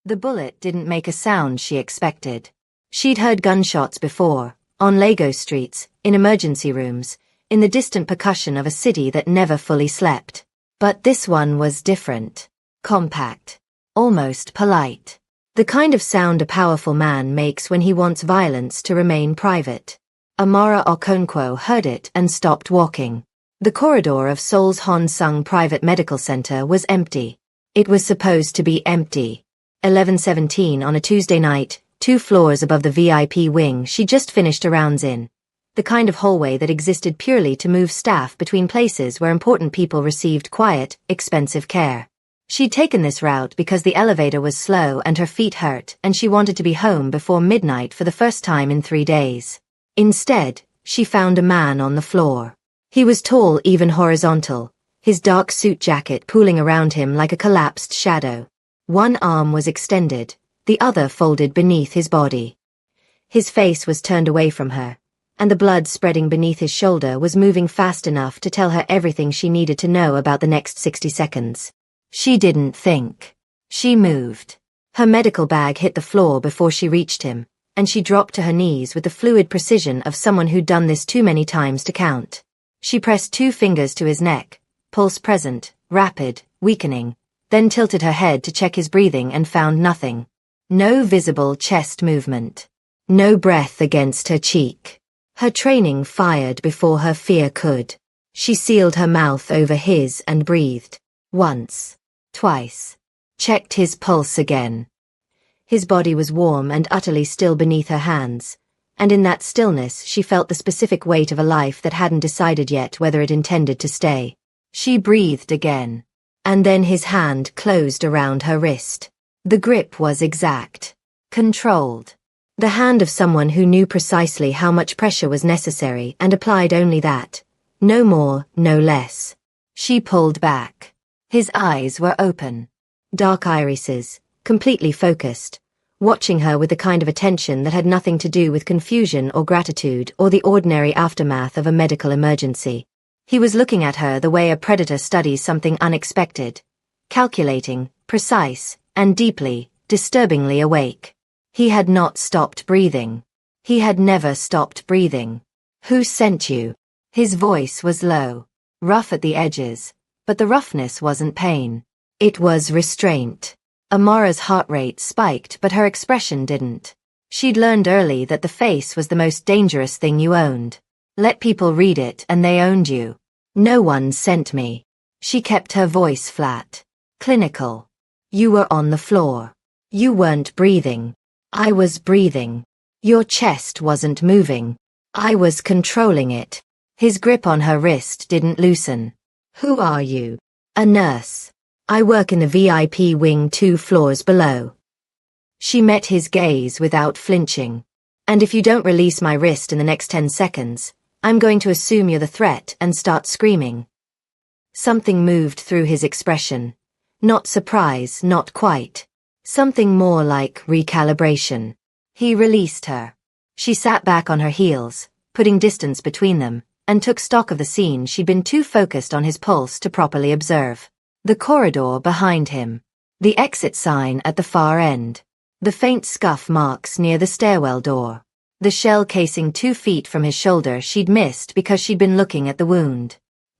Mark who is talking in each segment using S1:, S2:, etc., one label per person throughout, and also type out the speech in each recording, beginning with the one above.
S1: The bullet didn't make a sound she expected. She'd heard gunshots before, on Lagos streets, in emergency rooms, in the distant percussion of a city that never fully slept. But this one was different. Compact. Almost polite. The kind of sound a powerful man makes when he wants violence to remain private. Amara Okonkwo heard it and stopped walking. The corridor of Seoul's Honsung Private Medical Center was empty. It was supposed to be empty. 11:17 on a Tuesday night, 2 floors above the VIP wing she just finished her rounds in. The kind of hallway that existed purely to move staff between places where important people received quiet, expensive care. She'd taken this route because the elevator was slow and her feet hurt, and she wanted to be home before midnight for the first time in 3 days. Instead, she found a man on the floor. He was tall, even horizontal, his dark suit jacket pooling around him like a collapsed shadow. One arm was extended, the other folded beneath his body. His face was turned away from her, and the blood spreading beneath his shoulder was moving fast enough to tell her everything she needed to know about the next 60 seconds. She didn't think. She moved. Her medical bag hit the floor before she reached him, and she dropped to her knees with the fluid precision of someone who'd done this too many times to count. She pressed 2 fingers to his neck, pulse present, rapid, weakening, then tilted her head to check his breathing and found nothing. No visible chest movement. No breath against her cheek. Her training fired before her fear could. She sealed her mouth over his and breathed. Once. Twice. Checked his pulse again. His body was warm and utterly still beneath her hands, and in that stillness she felt the specific weight of a life that hadn't decided yet whether it intended to stay. She breathed again. And then his hand closed around her wrist. The grip was exact. Controlled. The hand of someone who knew precisely how much pressure was necessary and applied only that. No more, no less. She pulled back. His eyes were open. Dark irises, completely focused, watching her with the kind of attention that had nothing to do with confusion or gratitude or the ordinary aftermath of a medical emergency. He was looking at her the way a predator studies something unexpected, calculating, precise, and deeply, disturbingly awake. He had not stopped breathing. He had never stopped breathing. Who sent you? His voice was low, rough at the edges, but the roughness wasn't pain. It was restraint. Amara's heart rate spiked, but her expression didn't. She'd learned early that the face was the most dangerous thing you owned. Let people read it and they owned you. No one sent me. She kept her voice flat. Clinical. You were on the floor. You weren't breathing. I was breathing. Your chest wasn't moving. I was controlling it. His grip on her wrist didn't loosen. Who are you? A nurse. I work in the VIP wing 2 floors below. She met his gaze without flinching. And if you don't release my wrist in the next 10 seconds, I'm going to assume you're the threat and start screaming. Something moved through his expression. Not surprise, not quite. Something more like recalibration. He released her. She sat back on her heels, putting distance between them, and took stock of the scene she'd been too focused on his pulse to properly observe. The corridor behind him. The exit sign at the far end. The faint scuff marks near the stairwell door. The shell casing 2 feet from his shoulder she'd missed because she'd been looking at the wound.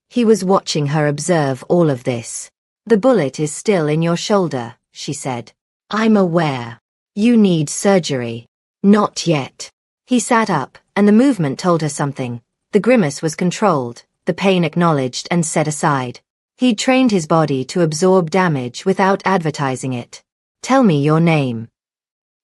S1: He was watching her observe all of this. The bullet is still in your shoulder, she said. I'm aware. You need surgery. Not yet. He sat up, and the movement told her something. The grimace was controlled, the pain acknowledged and set aside. He'd trained his body to absorb damage without advertising it. Tell me your name.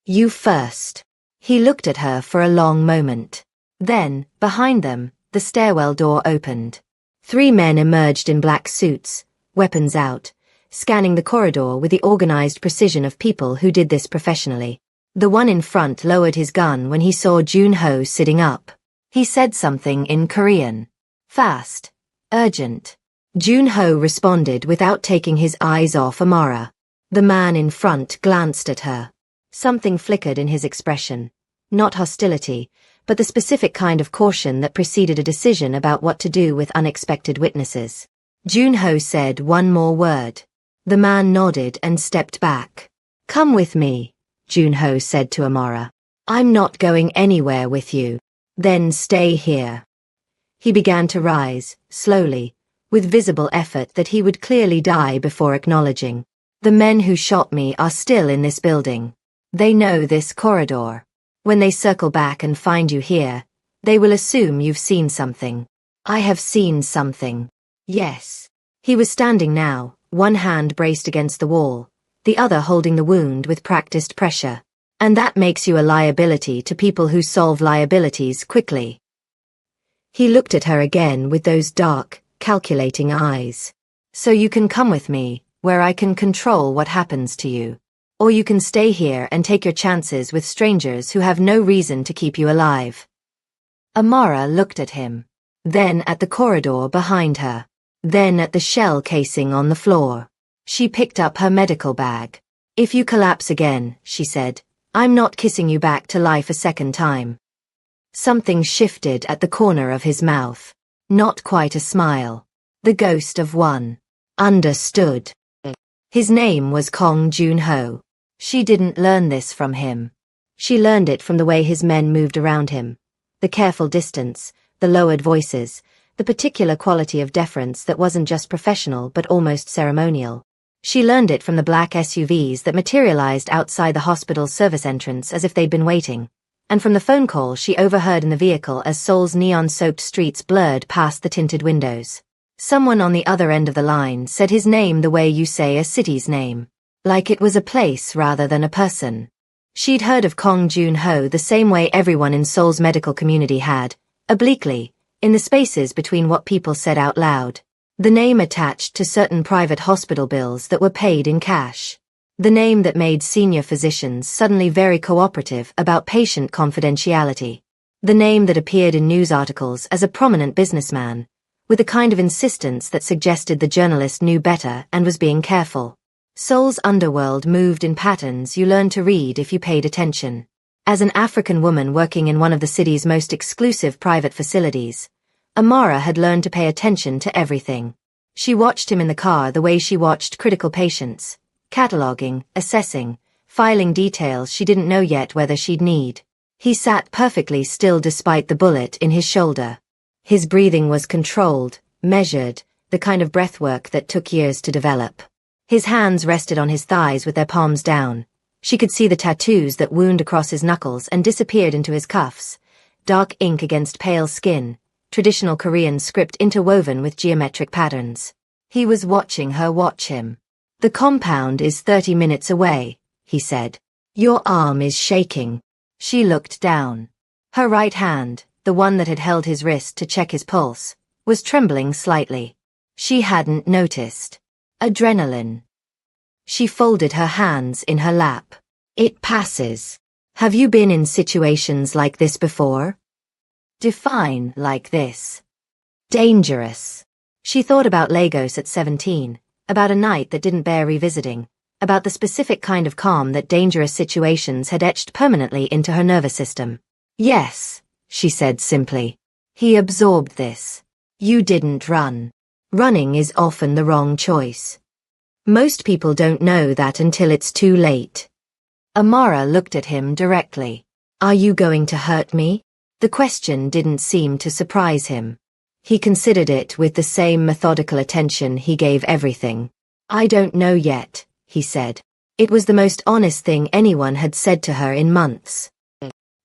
S1: You first. He looked at her for a long moment. Then, behind them, the stairwell door opened. 3 men emerged in black suits, weapons out, scanning the corridor with the organized precision of people who did this professionally. The one in front lowered his gun when he saw Jun-ho sitting up. He said something in Korean. Fast. Urgent. Jun-ho responded without taking his eyes off Amara. The man in front glanced at her. Something flickered in his expression. Not hostility, but the specific kind of caution that preceded a decision about what to do with unexpected witnesses. Jun-ho said one more word. The man nodded and stepped back. Come with me, Junho said to Amara. I'm not going anywhere with you. Then stay here. He began to rise, slowly, with visible effort that he would clearly die before acknowledging. The men who shot me are still in this building. They know this corridor. When they circle back and find you here, they will assume you've seen something. I have seen something. Yes. He was standing now, one hand braced against the wall, the other holding the wound with practiced pressure. And that makes you a liability to people who solve liabilities quickly. He looked at her again with those dark, calculating eyes. So you can come with me, where I can control what happens to you. Or you can stay here and take your chances with strangers who have no reason to keep you alive. Amara looked at him, then at the corridor behind her, then at the shell casing on the floor. She picked up her medical bag. If you collapse again, she said, I'm not kissing you back to life a second time. Something shifted at the corner of his mouth. Not quite a smile. The ghost of one. Understood. His name was Kong Junho. She didn't learn this from him. She learned it from the way his men moved around him. The careful distance, the lowered voices, the particular quality of deference that wasn't just professional but almost ceremonial. She learned it from the black SUVs that materialized outside the hospital's service entrance as if they'd been waiting, and from the phone call she overheard in the vehicle as Seoul's neon-soaked streets blurred past the tinted windows. Someone on the other end of the line said his name the way you say a city's name, like it was a place rather than a person. She'd heard of Kong Junho the same way everyone in Seoul's medical community had, obliquely, in the spaces between what people said out loud. The name attached to certain private hospital bills that were paid in cash. The name that made senior physicians suddenly very cooperative about patient confidentiality. The name that appeared in news articles as a prominent businessman, with a kind of insistence that suggested the journalist knew better and was being careful. Seoul's underworld moved in patterns you learned to read if you paid attention. As an African woman working in one of the city's most exclusive private facilities, Amara had learned to pay attention to everything. She watched him in the car the way she watched critical patients, cataloging, assessing, filing details she didn't know yet whether she'd need. He sat perfectly still despite the bullet in his shoulder. His breathing was controlled, measured, the kind of breathwork that took years to develop. His hands rested on his thighs with their palms down. She could see the tattoos that wound across his knuckles and disappeared into his cuffs, dark ink against pale skin, traditional Korean script interwoven with geometric patterns. He was watching her watch him. The compound is 30 minutes away, he said. Your arm is shaking. She looked down. Her right hand, the one that had held his wrist to check his pulse, was trembling slightly. She hadn't noticed. Adrenaline. She folded her hands in her lap. It passes. Have you been in situations like this before? Define like this. Dangerous. She thought about Lagos at 17, about a night that didn't bear revisiting, about the specific kind of calm that dangerous situations had etched permanently into her nervous system. Yes, she said simply. He absorbed this. You didn't run. Running is often the wrong choice. Most people don't know that until it's too late. Amara looked at him directly. Are you going to hurt me? The question didn't seem to surprise him. He considered it with the same methodical attention he gave everything. I don't know yet, he said. It was the most honest thing anyone had said to her in months.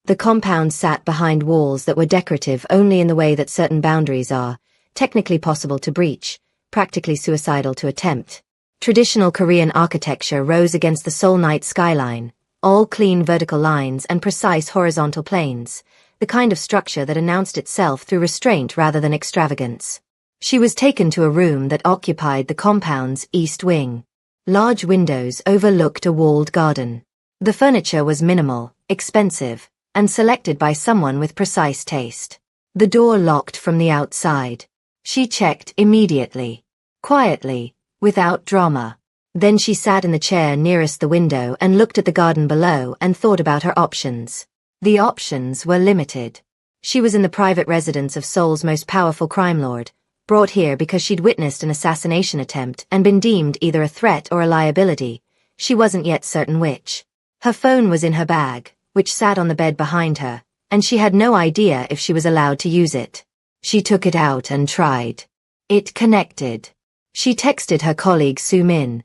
S1: The compound sat behind walls that were decorative only in the way that certain boundaries are, technically possible to breach, practically suicidal to attempt. Traditional Korean architecture rose against the Seoul night skyline, all clean vertical lines and precise horizontal planes, the kind of structure that announced itself through restraint rather than extravagance. She was taken to a room that occupied the compound's east wing. Large windows overlooked a walled garden. The furniture was minimal, expensive, and selected by someone with precise taste. The door locked from the outside. She checked immediately. Quietly, without drama. Then she sat in the chair nearest the window and looked at the garden below and thought about her options. The options were limited. She was in the private residence of Seoul's most powerful crime lord, brought here because she'd witnessed an assassination attempt and been deemed either a threat or a liability, she wasn't yet certain which. Her phone was in her bag, which sat on the bed behind her, and she had no idea if she was allowed to use it. She took it out and tried. It connected. She texted her colleague Sue Min.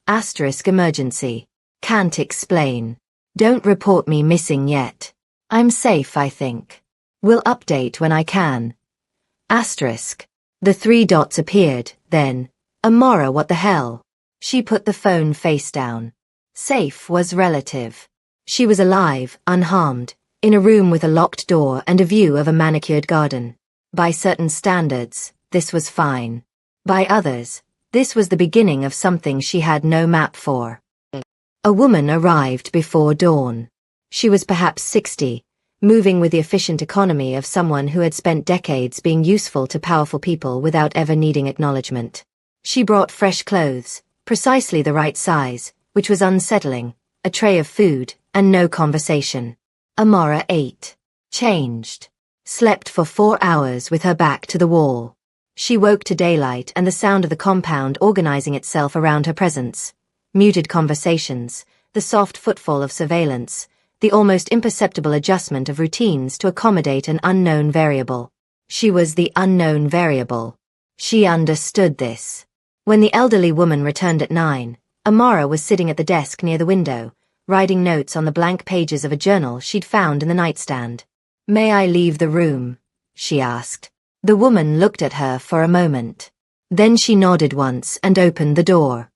S1: *emergency. Can't explain. Don't report me missing yet. I'm safe, I think. Will update when I can. The 3 dots appeared, then. Amora, what the hell? She put the phone face down. Safe was relative. She was alive, unharmed, in a room with a locked door and a view of a manicured garden. By certain standards, this was fine. By others, this was the beginning of something she had no map for. A woman arrived before dawn. She was perhaps 60, moving with the efficient economy of someone who had spent decades being useful to powerful people without ever needing acknowledgement. She brought fresh clothes, precisely the right size, which was unsettling, a tray of food, and no conversation. Amora ate, changed, slept for 4 hours with her back to the wall. She woke to daylight and the sound of the compound organizing itself around her presence. Muted conversations, the soft footfall of surveillance, the almost imperceptible adjustment of routines to accommodate an unknown variable. She was the unknown variable. She understood this. When the elderly woman returned at 9, Amara was sitting at the desk near the window, writing notes on the blank pages of a journal she'd found in the nightstand. "May I leave the room?" she asked. The woman looked at her for a moment. Then she nodded once and opened the door.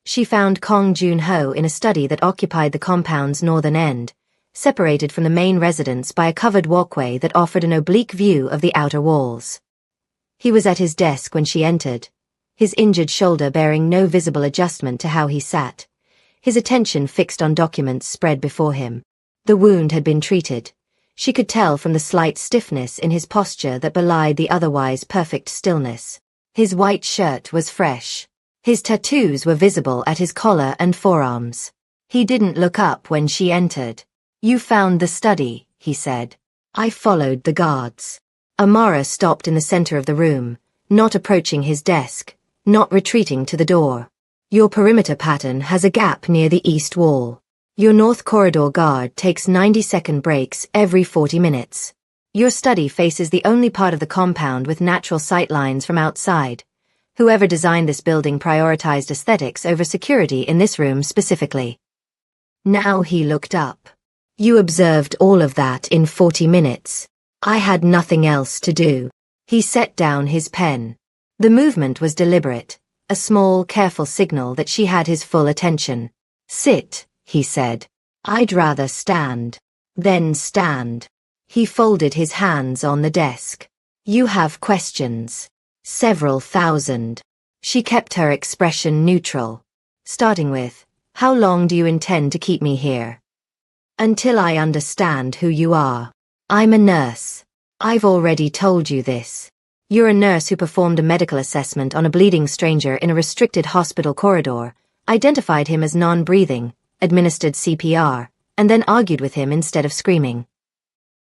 S1: She found Kong Jun-ho in a study that occupied the compound's northern end, separated from the main residence by a covered walkway that offered an oblique view of the outer walls. He was at his desk when she entered, his injured shoulder bearing no visible adjustment to how he sat, his attention fixed on documents spread before him. The wound had been treated. She could tell from the slight stiffness in his posture that belied the otherwise perfect stillness. His white shirt was fresh. His tattoos were visible at his collar and forearms. He didn't look up when she entered. "You found the study," he said. "I followed the guards." Amara stopped in the center of the room, not approaching his desk, not retreating to the door. "Your perimeter pattern has a gap near the east wall. Your north corridor guard takes 90-second breaks every 40 minutes. Your study faces the only part of the compound with natural sight lines from outside. Whoever designed this building prioritized aesthetics over security in this room specifically." Now he looked up. "You observed all of that in 40 minutes. I had nothing else to do." He set down his pen. The movement was deliberate, a small, careful signal that she had his full attention. "Sit," he said. "I'd rather stand." "Then stand." He folded his hands on the desk. "You have questions." "Several thousand." She kept her expression neutral. Starting with, "How long do you intend to keep me here?" "Until I understand who you are." "I'm a nurse." "I've already told you this. You're a nurse who performed a medical assessment on a bleeding stranger in a restricted hospital corridor, identified him as non-breathing, administered CPR, and then argued with him instead of screaming."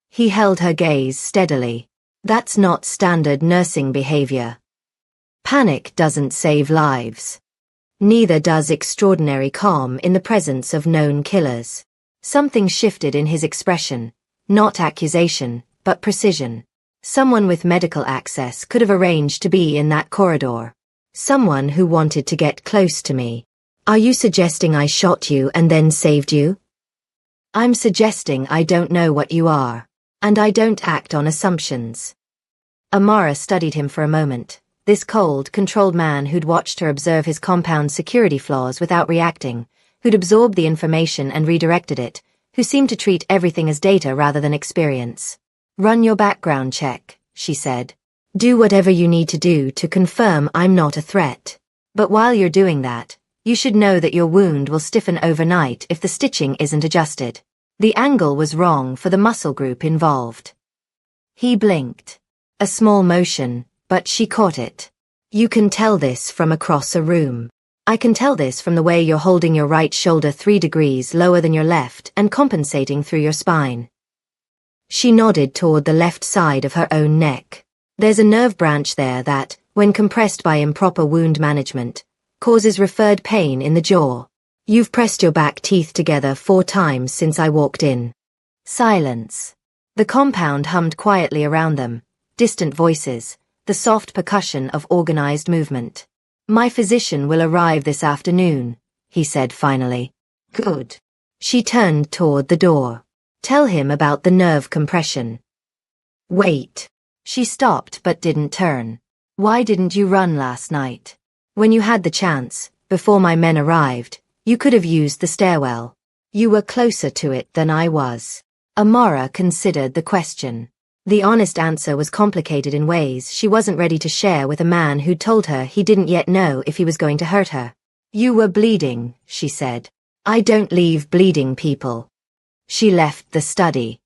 S1: He held her gaze steadily. "That's not standard nursing behavior. Panic doesn't save lives. Neither does extraordinary calm in the presence of known killers." Something shifted in his expression, not accusation, but precision. Someone with medical access could have arranged to be in that corridor. Someone who wanted to get close to me. "Are you suggesting I shot you and then saved you?" "I'm suggesting I don't know what you are. And I don't act on assumptions." Amara studied him for a moment, this cold, controlled man who'd watched her observe his compound's security flaws without reacting, who'd absorbed the information and redirected it, who seemed to treat everything as data rather than experience. "Run your background check," she said. "Do whatever you need to do to confirm I'm not a threat. But while you're doing that, you should know that your wound will stiffen overnight if the stitching isn't adjusted. The angle was wrong for the muscle group involved." He blinked. A small motion, but she caught it. "You can tell this from across a room. I can tell this from the way you're holding your right shoulder 3 degrees lower than your left and compensating through your spine." She nodded toward the left side of her own neck. "There's a nerve branch there that, when compressed by improper wound management, causes referred pain in the jaw. You've pressed your back teeth together 4 times since I walked in. Silence. The compound hummed quietly around them, distant voices, the soft percussion of organized movement. My physician will arrive this afternoon, he said finally. Good. She turned toward the door. Tell him about the nerve compression. Wait. She stopped but didn't turn. Why didn't you run last night? When you had the chance, before my men arrived, you could have used the stairwell. You were closer to it than I was. Amara considered the question. The honest answer was complicated in ways she wasn't ready to share with a man who'd told her he didn't yet know if he was going to hurt her. You were bleeding, she said. I don't leave bleeding people. She left the study.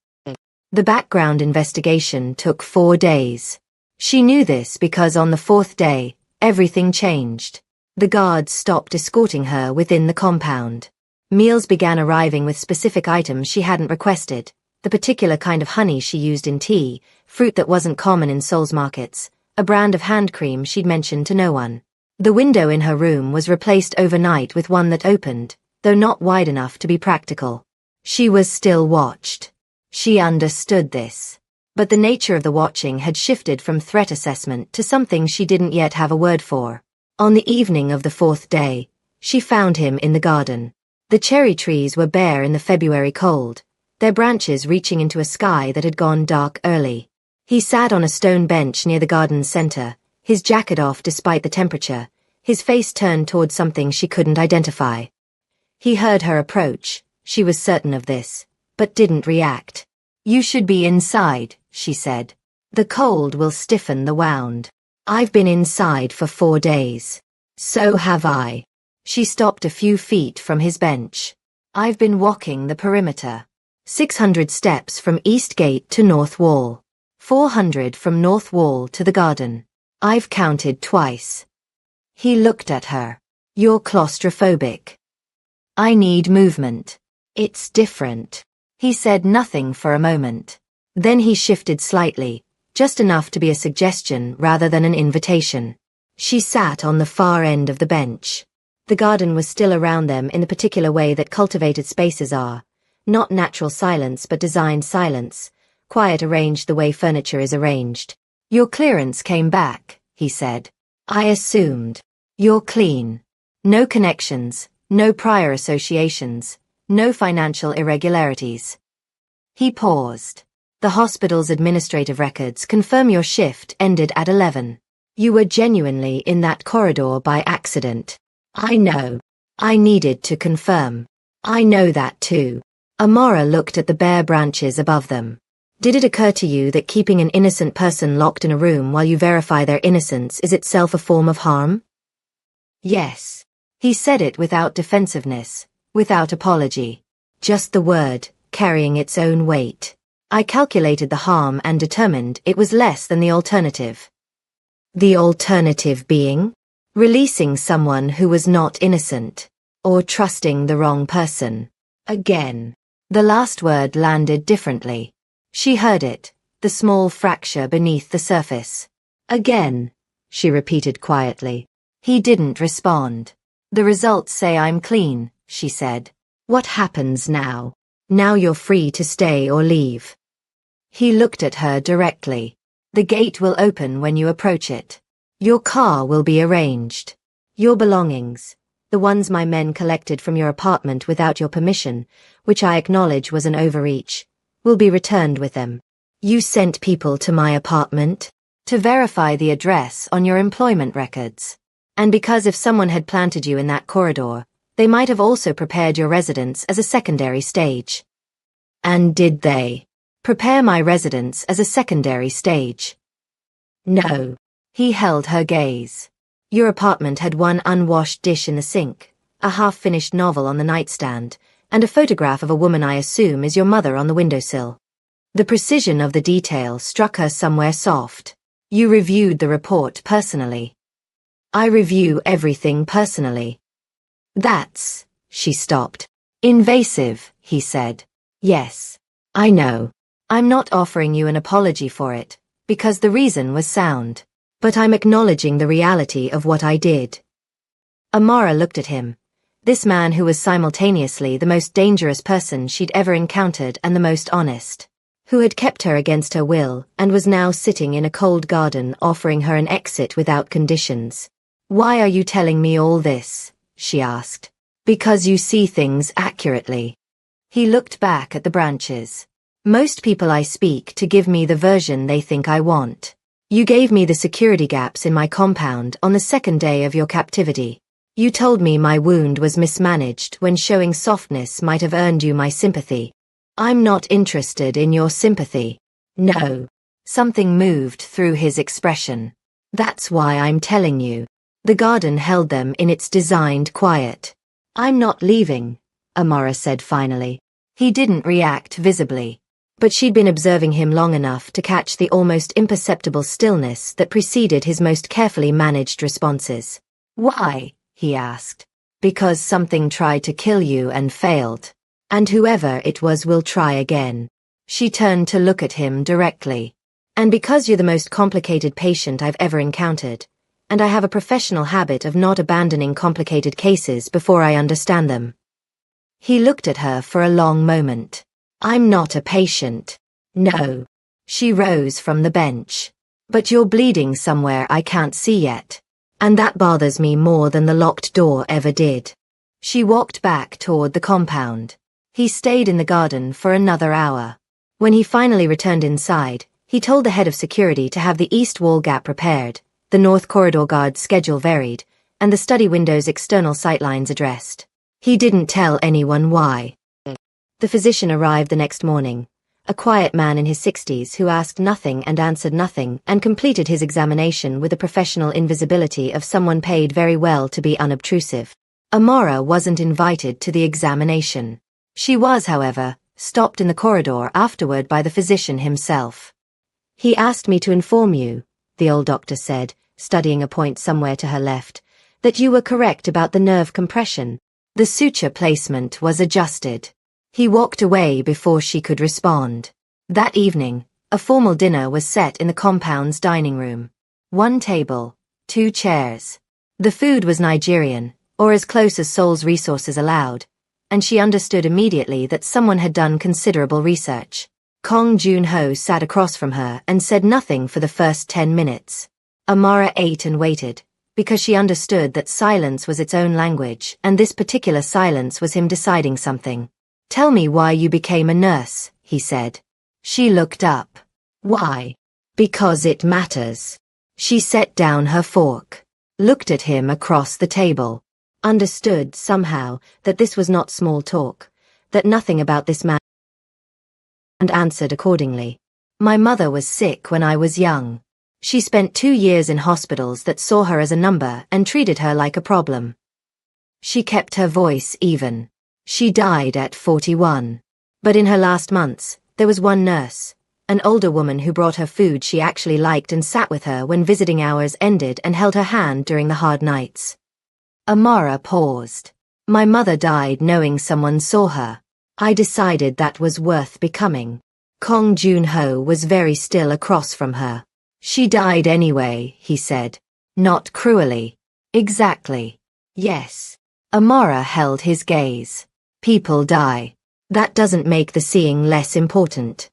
S1: The background investigation took 4 days. She knew this because on the 4th day, everything changed. The guards stopped escorting her within the compound. Meals began arriving with specific items she hadn't requested, the particular kind of honey she used in tea, fruit that wasn't common in Seoul's markets, a brand of hand cream she'd mentioned to no one. The window in her room was replaced overnight with one that opened, though not wide enough to be practical. She was still watched. She understood this. But the nature of the watching had shifted from threat assessment to something she didn't yet have a word for. On the evening of the 4th day, she found him in the garden. The cherry trees were bare in the February cold, their branches reaching into a sky that had gone dark early. He sat on a stone bench near the garden's center, his jacket off despite the temperature, his face turned toward something she couldn't identify. He heard her approach, she was certain of this, but didn't react. You should be inside, she said. The cold will stiffen the wound. I've been inside for 4 days. So have I. She stopped a few feet from his bench. I've been walking the perimeter. 600 steps from East Gate to North Wall. 400 from North Wall to the garden. I've counted twice. He looked at her. You're claustrophobic. I need movement. It's different. He said nothing for a moment. Then he shifted slightly, just enough to be a suggestion rather than an invitation. She sat on the far end of the bench. The garden was still around them in the particular way that cultivated spaces are. Not natural silence but designed silence, quiet arranged the way furniture is arranged. Your clearance came back, he said. I assumed. You're clean. No connections, no prior associations, no financial irregularities. He paused. The hospital's administrative records confirm your shift ended at 11. You were genuinely in that corridor by accident. I know. I needed to confirm. I know that too. Amara looked at the bare branches above them. Did it occur to you that keeping an innocent person locked in a room while you verify their innocence is itself a form of harm? Yes. He said it without defensiveness, without apology. Just the word, carrying its own weight. I calculated the harm and determined it was less than the alternative. The alternative being? Releasing someone who was not innocent, or trusting the wrong person. Again. The last word landed differently. She heard it, the small fracture beneath the surface. Again, she repeated quietly. He didn't respond. The results say I'm clean, she said. What happens now? Now you're free to stay or leave. He looked at her directly. The gate will open when you approach it. Your car will be arranged. Your belongings, the ones my men collected from your apartment without your permission, which I acknowledge was an overreach, will be returned with them. You sent people to my apartment to verify the address on your employment records. And because if someone had planted you in that corridor, they might have also prepared your residence as a secondary stage. And did they prepare my residence as a secondary stage? No. He held her gaze. Your apartment had one unwashed dish in the sink, a half-finished novel on the nightstand, and a photograph of a woman I assume is your mother on the windowsill. The precision of the detail struck her somewhere soft. You reviewed the report personally. I review everything personally. That's, she stopped. Invasive, he said. Yes, I know. I'm not offering you an apology for it, because the reason was sound. But I'm acknowledging the reality of what I did. Amara looked at him. This man who was simultaneously the most dangerous person she'd ever encountered and the most honest. Who had kept her against her will and was now sitting in a cold garden offering her an exit without conditions. "Why are you telling me all this?" she asked. "Because you see things accurately." He looked back at the branches. "Most people I speak to give me the version they think I want. You gave me the security gaps in my compound on the second day of your captivity. You told me my wound was mismanaged when showing softness might have earned you my sympathy. I'm not interested in your sympathy." "No." Something moved through his expression. "That's why I'm telling you." The garden held them in its designed quiet. "I'm not leaving," Amara said finally. He didn't react visibly. But she'd been observing him long enough to catch the almost imperceptible stillness that preceded his most carefully managed responses. "Why?" he asked. "Because something tried to kill you and failed. And whoever it was will try again." She turned to look at him directly. "And because you're the most complicated patient I've ever encountered, and I have a professional habit of not abandoning complicated cases before I understand them." He looked at her for a long moment. "I'm not a patient." "No." She rose from the bench. "But you're bleeding somewhere I can't see yet. And that bothers me more than the locked door ever did." She walked back toward the compound. He stayed in the garden for another hour. When he finally returned inside, he told the head of security to have the east wall gap repaired, the north corridor guard's schedule varied, and the study window's external sightlines addressed. He didn't tell anyone why. The physician arrived the next morning, a quiet man in his 60s who asked nothing and answered nothing and completed his examination with the professional invisibility of someone paid very well to be unobtrusive. Amara wasn't invited to the examination. She was, however, stopped in the corridor afterward by the physician himself. "He asked me to inform you," the old doctor said, studying a point somewhere to her left, "that you were correct about the nerve compression. The suture placement was adjusted." He walked away before she could respond. That evening, a formal dinner was set in the compound's dining room. 1 table, 2 chairs. The food was Nigerian, or as close as Seoul's resources allowed, and she understood immediately that someone had done considerable research. Kong Joon-ho sat across from her and said nothing for the first 10 minutes. Amara ate and waited, because she understood that silence was its own language, and this particular silence was him deciding something. "Tell me why you became a nurse," he said. She looked up. "Why?" "Because it matters." She set down her fork, looked at him across the table, understood somehow that this was not small talk, that nothing about this man, and answered accordingly. "My mother was sick when I was young. She spent 2 years in hospitals that saw her as a number and treated her like a problem." She kept her voice even. "She died at 41. But in her last months, there was one nurse, an older woman who brought her food she actually liked and sat with her when visiting hours ended and held her hand during the hard nights." Amara paused. "My mother died knowing someone saw her. I decided that was worth becoming." Kong Joon-ho was very still across from her. "She died anyway," he said. "Not cruelly." "Exactly." "Yes." Amara held his gaze. "People die. That doesn't make the seeing less important."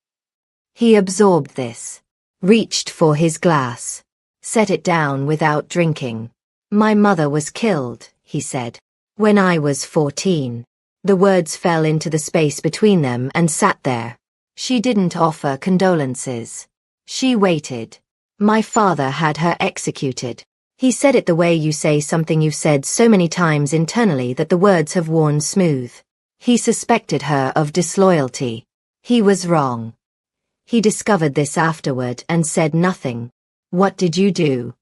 S1: He absorbed this, reached for his glass, set it down without drinking. "My mother was killed," he said, "when I was 14. The words fell into the space between them and sat there. She didn't offer condolences. She waited. My father had her executed." He said it the way you say something you've said so many times internally that the words have worn smooth. He suspected her of disloyalty. He was wrong. He discovered this afterward and said nothing. "What did you do?"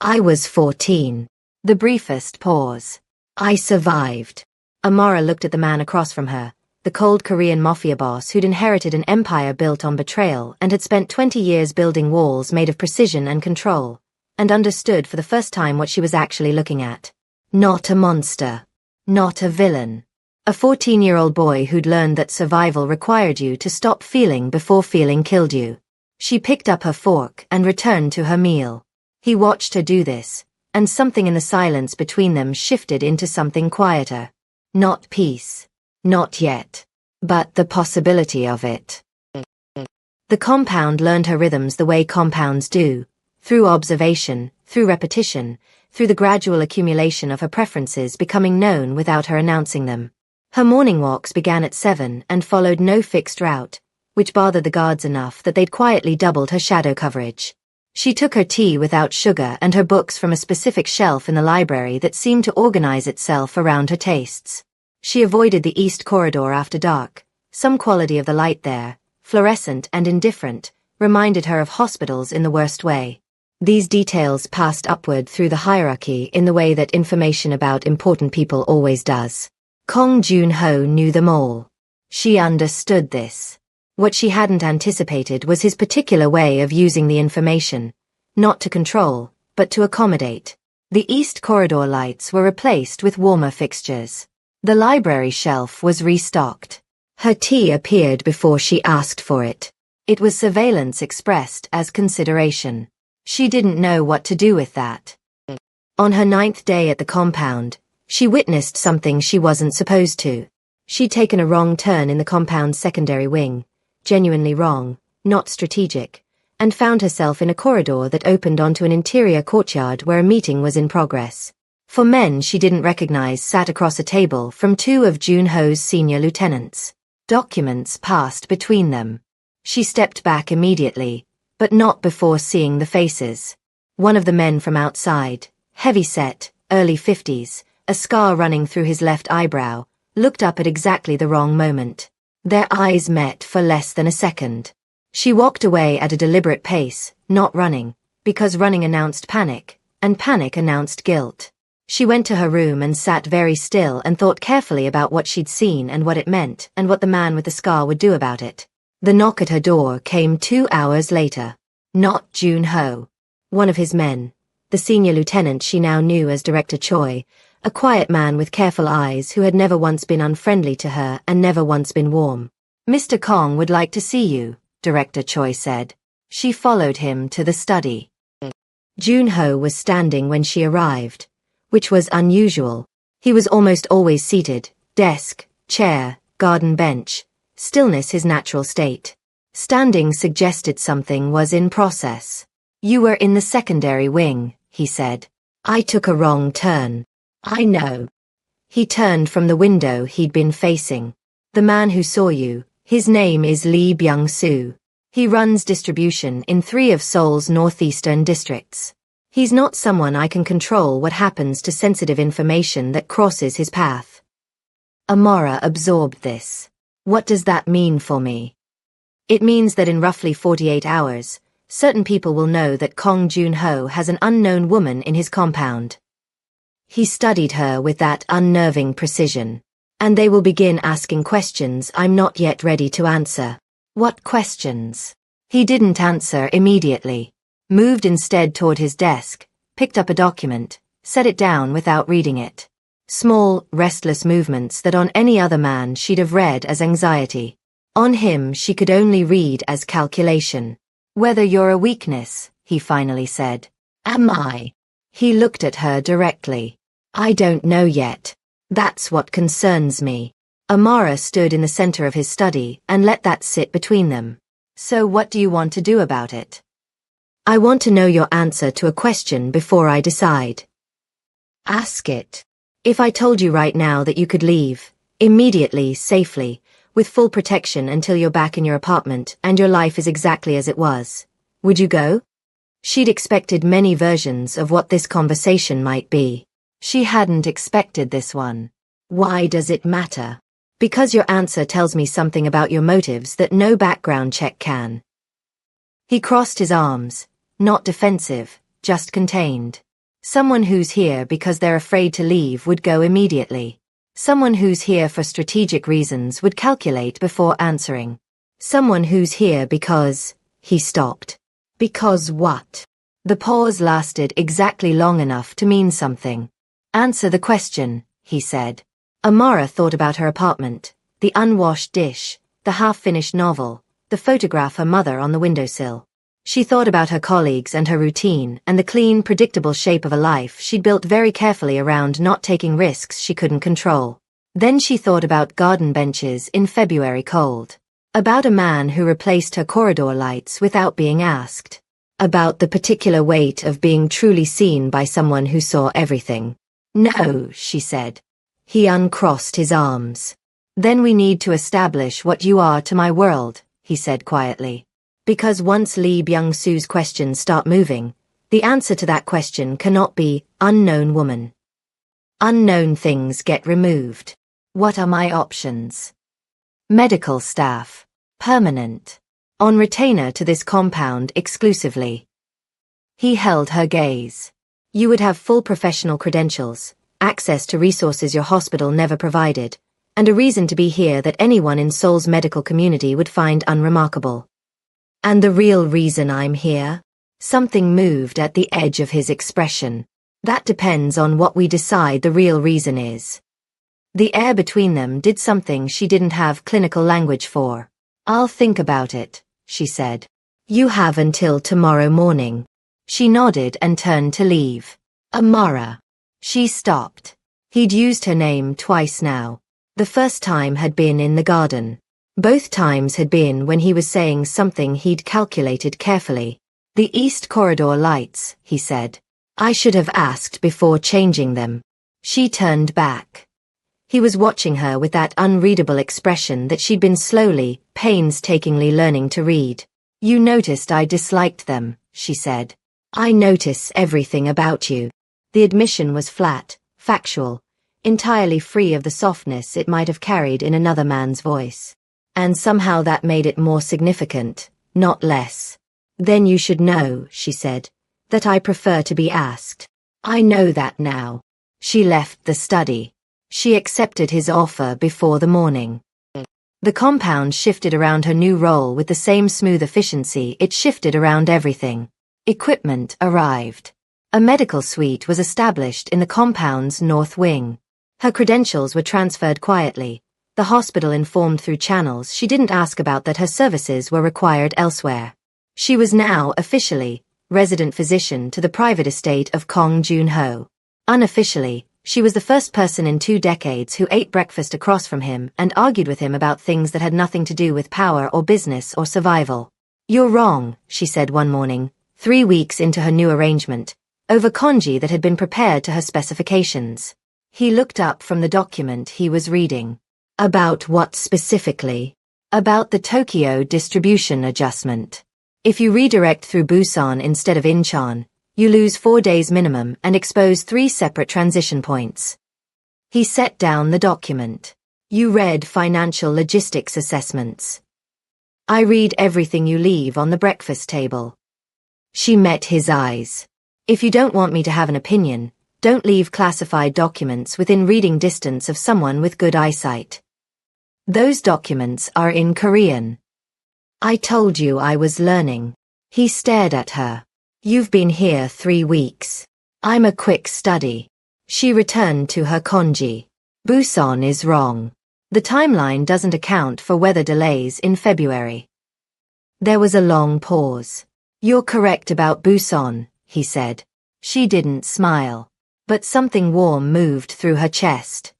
S1: "I was 14. The briefest pause. "I survived." Amara looked at the man across from her, the cold Korean Mafia boss who'd inherited an empire built on betrayal and had spent 20 years building walls made of precision and control, and understood for the first time what she was actually looking at. Not a monster. Not a villain. A 14-year-old boy who'd learned that survival required you to stop feeling before feeling killed you. She picked up her fork and returned to her meal. He watched her do this, and something in the silence between them shifted into something quieter. Not peace. Not yet. But the possibility of it. The compound learned her rhythms the way compounds do, through observation, through repetition, through the gradual accumulation of her preferences becoming known without her announcing them. Her morning walks began at 7 and followed no fixed route, which bothered the guards enough that they'd quietly doubled her shadow coverage. She took her tea without sugar and her books from a specific shelf in the library that seemed to organize itself around her tastes. She avoided the east corridor after dark. Some quality of the light there, fluorescent and indifferent, reminded her of hospitals in the worst way. These details passed upward through the hierarchy in the way that information about important people always does. Kong Joon-ho knew them all. She understood this. What she hadn't anticipated was his particular way of using the information, not to control, but to accommodate. The east corridor lights were replaced with warmer fixtures. The library shelf was restocked. Her tea appeared before she asked for it. It was surveillance expressed as consideration. She didn't know what to do with that. On her 9th day at the compound, she witnessed something she wasn't supposed to. She'd taken a wrong turn in the compound's secondary wing, genuinely wrong, not strategic, and found herself in a corridor that opened onto an interior courtyard where a meeting was in progress. 4 men she didn't recognize sat across a table from 2 of Joon-ho's senior lieutenants. Documents passed between them. She stepped back immediately, but not before seeing the faces. One of the men from outside, heavy-set, early 50s, a scar running through his left eyebrow, looked up at exactly the wrong moment. Their eyes met for less than a second. She walked away at a deliberate pace, not running, because running announced panic, and panic announced guilt. She went to her room and sat very still and thought carefully about what she'd seen and what it meant and what the man with the scar would do about it. The knock at her door came 2 hours later. Not Joon-ho. One of his men, the senior lieutenant she now knew as Director Choi, a quiet man with careful eyes who had never once been unfriendly to her and never once been warm. "Mr. Kong would like to see you," Director Choi said. She followed him to the study. Joon-ho was standing when she arrived, which was unusual. He was almost always seated, desk, chair, garden bench, stillness his natural state. Standing suggested something was in process. "You were in the secondary wing," he said. "I took a wrong turn." "I know." He turned from the window he'd been facing. "The man who saw you, his name is Lee Byung-soo. He runs distribution in 3 of Seoul's northeastern districts. He's not someone I can control what happens to sensitive information that crosses his path." Amara absorbed this. "What does that mean for me?" "It means that in roughly 48 hours, certain people will know that Kong Joon-ho has an unknown woman in his compound." He studied her with that unnerving precision. "And they will begin asking questions I'm not yet ready to answer." "What questions?" He didn't answer immediately. Moved instead toward his desk, picked up a document, set it down without reading it. Small, restless movements that on any other man she'd have read as anxiety. On him she could only read as calculation. "Whether you're a weakness," he finally said. "Am I?" He looked at her directly. "I don't know yet. That's what concerns me." Amara stood in the center of his study and let that sit between them. "So what do you want to do about it?" "I want to know your answer to a question before I decide." "Ask it." "If I told you right now that you could leave, immediately, safely, with full protection until you're back in your apartment and your life is exactly as it was, would you go?" She'd expected many versions of what this conversation might be. She hadn't expected this one. "Why does it matter?" "Because your answer tells me something about your motives that no background check can." He crossed his arms, not defensive, just contained. Someone who's here because they're afraid to leave would go immediately. Someone who's here for strategic reasons would calculate before answering. Someone who's here because... He stopped. Because what? The pause lasted exactly long enough to mean something. "Answer the question," he said. Amara thought about her apartment, the unwashed dish, the half-finished novel, the photograph her mother on the windowsill. She thought about her colleagues and her routine and the clean, predictable shape of a life she'd built very carefully around not taking risks she couldn't control. Then she thought about garden benches in February cold. About a man who replaced her corridor lights without being asked. About the particular weight of being truly seen by someone who saw everything. No, she said. He uncrossed his arms. Then we need to establish what you are to my world, he said quietly. Because once Lee Byung-soo's questions start moving, the answer to that question cannot be, unknown woman. Unknown things get removed. What are my options? Medical staff. Permanent. On retainer to this compound exclusively. He held her gaze. You would have full professional credentials, access to resources your hospital never provided, and a reason to be here that anyone in Seoul's medical community would find unremarkable. And the real reason I'm here? Something moved at the edge of his expression. That depends on what we decide the real reason is. The air between them did something she didn't have clinical language for. I'll think about it, she said. You have until tomorrow morning. She nodded and turned to leave. Amara. She stopped. He'd used her name twice now. The first time had been in the garden. Both times had been when he was saying something he'd calculated carefully. The East Corridor lights, he said. I should have asked before changing them. She turned back. He was watching her with that unreadable expression that she'd been slowly, painstakingly learning to read. You noticed I disliked them, she said. I notice everything about you. The admission was flat, factual, entirely free of the softness it might have carried in another man's voice. And somehow that made it more significant, not less. Then you should know, she said, that I prefer to be asked. I know that now. She left the study. She accepted his offer before the morning. The compound shifted around her new role with the same smooth efficiency it shifted around everything. Equipment arrived. A medical suite was established in the compound's north wing. Her credentials were transferred quietly. The hospital informed through channels she didn't ask about that her services were required elsewhere. She was now, officially, resident physician to the private estate of Kong Joon-ho. Unofficially, she was the first person in 2 decades who ate breakfast across from him and argued with him about things that had nothing to do with power or business or survival. You're wrong, she said one morning, 3 weeks into her new arrangement, over kanji that had been prepared to her specifications. He looked up from the document he was reading. About what specifically? About the Tokyo distribution adjustment. If you redirect through Busan instead of Incheon, you lose 4 days minimum and expose 3 separate transition points. He set down the document. You read financial logistics assessments. I read everything you leave on the breakfast table. She met his eyes. If you don't want me to have an opinion, don't leave classified documents within reading distance of someone with good eyesight. Those documents are in Korean. I told you I was learning. He stared at her. You've been here 3 weeks. I'm a quick study. She returned to her kanji. Busan is wrong. The timeline doesn't account for weather delays in February. There was a long pause. You're correct about Busan, he said. She didn't smile. But something warm moved through her chest.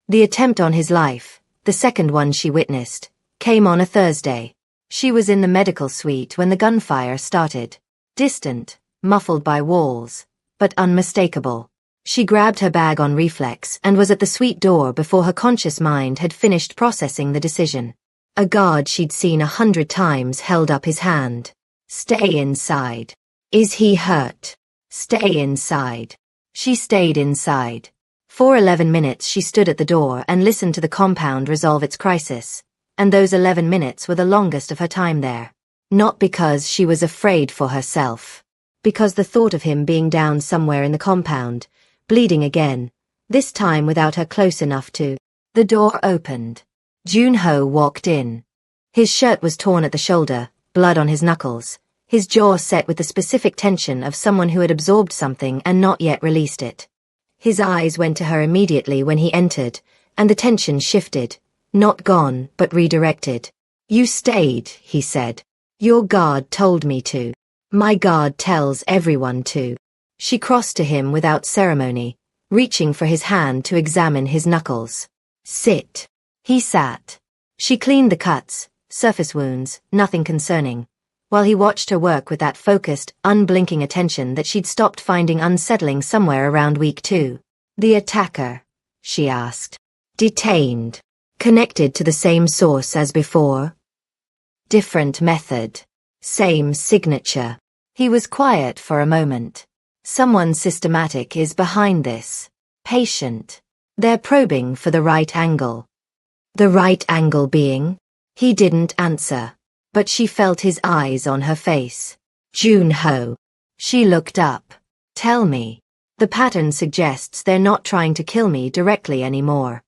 S1: The attempt on his life, the second one she witnessed, came on a Thursday. She was in the medical suite when the gunfire started. Distant, muffled by walls, but unmistakable. She grabbed her bag on reflex and was at the suite door before her conscious mind had finished processing the decision. A guard she'd seen 100 times held up his hand. Stay inside. Is he hurt? Stay inside. She stayed inside. For 11 minutes she stood at the door and listened to the compound resolve its crisis, and those 11 minutes were the longest of her time there. Not because she was afraid for herself. Because the thought of him being down somewhere in the compound, bleeding again, this time without her close enough to. The door opened. Joon-ho walked in. His shirt was torn at the shoulder, blood on his knuckles, his jaw set with the specific tension of someone who had absorbed something and not yet released it. His eyes went to her immediately when he entered, and the tension shifted, not gone, but redirected. You stayed, he said. Your guard told me to. My guard tells everyone to. She crossed to him without ceremony, reaching for his hand to examine his knuckles. Sit. He sat. She cleaned the cuts, surface wounds, nothing concerning, while he watched her work with that focused, unblinking attention that she'd stopped finding unsettling somewhere around week 2. The attacker, she asked. Detained. Connected to the same source as before? Different method. Same signature. He was quiet for a moment. Someone systematic is behind this. Patient. They're probing for the right angle. The right angle being? He didn't answer, but she felt his eyes on her face. Junho. She looked up. Tell me. The pattern suggests they're not trying to kill me directly anymore.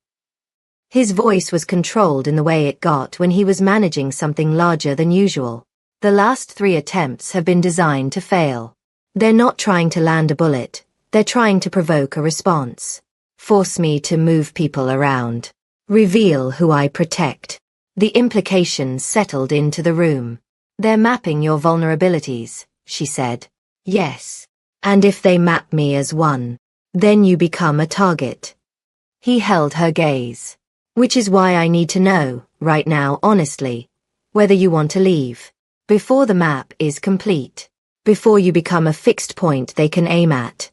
S1: His voice was controlled in the way it got when he was managing something larger than usual. The last 3 attempts have been designed to fail. They're not trying to land a bullet, they're trying to provoke a response. Force me to move people around. Reveal who I protect. The implications settled into the room. They're mapping your vulnerabilities, she said. Yes. And if they map me as one, then you become a target. He held her gaze. Which is why I need to know, right now honestly, whether you want to leave. Before the map is complete. Before you become a fixed point they can aim at.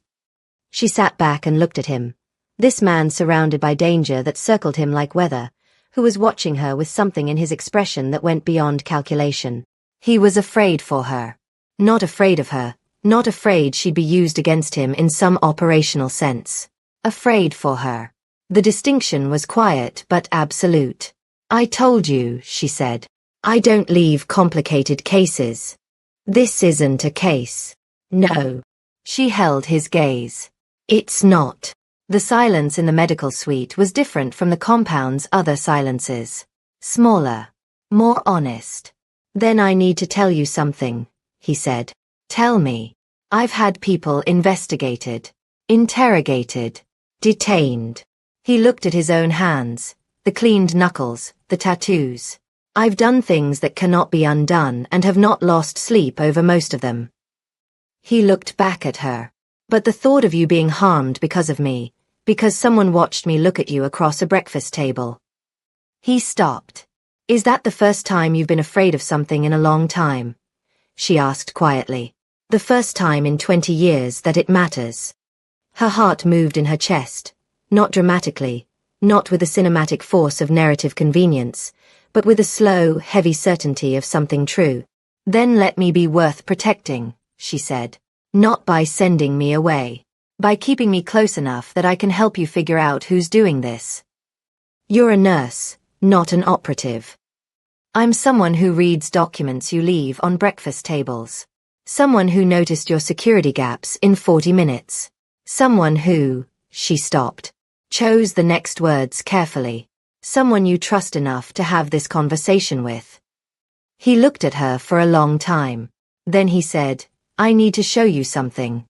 S1: She sat back and looked at him. This man surrounded by danger that circled him like weather, who was watching her with something in his expression that went beyond calculation. He was afraid for her. Not afraid of her, not afraid she'd be used against him in some operational sense. Afraid for her. The distinction was quiet but absolute. I told you, she said. I don't leave complicated cases. This isn't a case. No. She held his gaze. It's not. The silence in the medical suite was different from the compound's other silences. Smaller. More honest. Then I need to tell you something, he said. Tell me. I've had people investigated, interrogated, detained. He looked at his own hands, the cleaned knuckles, the tattoos. I've done things that cannot be undone and have not lost sleep over most of them. He looked back at her. But the thought of you being harmed because of me, because someone watched me look at you across a breakfast table. He stopped. Is that the first time you've been afraid of something in a long time? She asked quietly. The first time in 20 years that it matters. Her heart moved in her chest, not dramatically, not with the cinematic force of narrative convenience, but with a slow, heavy certainty of something true. Then let me be worth protecting, she said. Not by sending me away. By keeping me close enough that I can help you figure out who's doing this. You're a nurse, not an operative. I'm someone who reads documents you leave on breakfast tables. Someone who noticed your security gaps in 40 minutes. Someone who, she stopped, chose the next words carefully. Someone you trust enough to have this conversation with. He looked at her for a long time. Then he said, I need to show you something.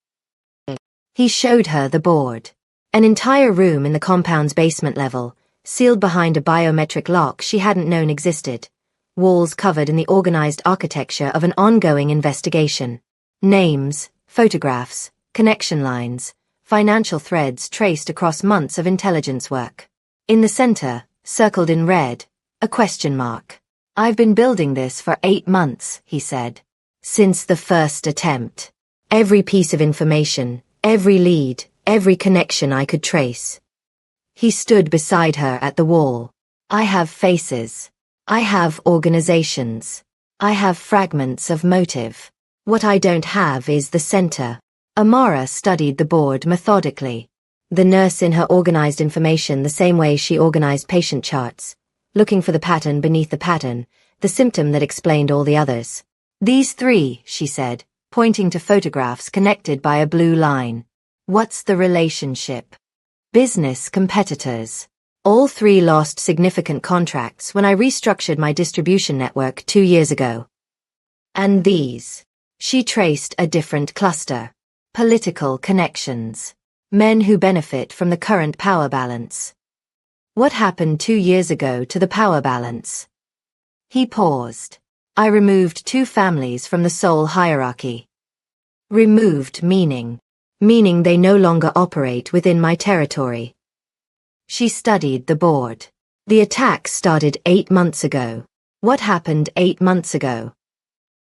S1: He showed her the board. An entire room in the compound's basement level, sealed behind a biometric lock she hadn't known existed. Walls covered in the organized architecture of an ongoing investigation. Names, photographs, connection lines, financial threads traced across months of intelligence work. In the center, circled in red, a question mark. I've been building this for 8 months, he said. Since the first attempt. Every piece of information, every lead, every connection I could trace. He stood beside her at the wall. I have faces. I have organizations. I have fragments of motive. What I don't have is the center. Amara studied the board methodically. The nurse in her organized information the same way she organized patient charts, looking for the pattern beneath the pattern, the symptom that explained all the others. These 3, she said, pointing to photographs connected by a blue line. What's the relationship? Business competitors. All 3 lost significant contracts when I restructured my distribution network 2 years ago. And these. She traced a different cluster. Political connections. Men who benefit from the current power balance. What happened 2 years ago to the power balance? He paused. I removed 2 families from the soul hierarchy. Removed meaning. Meaning they no longer operate within my territory. She studied the board. The attack started 8 months ago. What happened 8 months ago?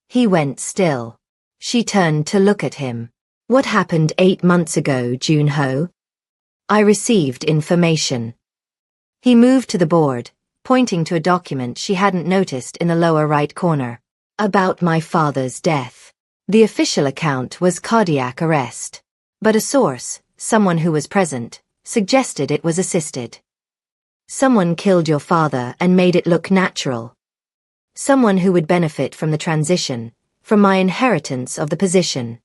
S1: He went still. She turned to look at him. What happened 8 months ago, Junho? I received information. He moved to the board, pointing to a document she hadn't noticed in the lower right corner. About my father's death. The official account was cardiac arrest. But a source, someone who was present, suggested it was assisted. Someone killed your father and made it look natural. Someone who would benefit from the transition, from my inheritance of the position.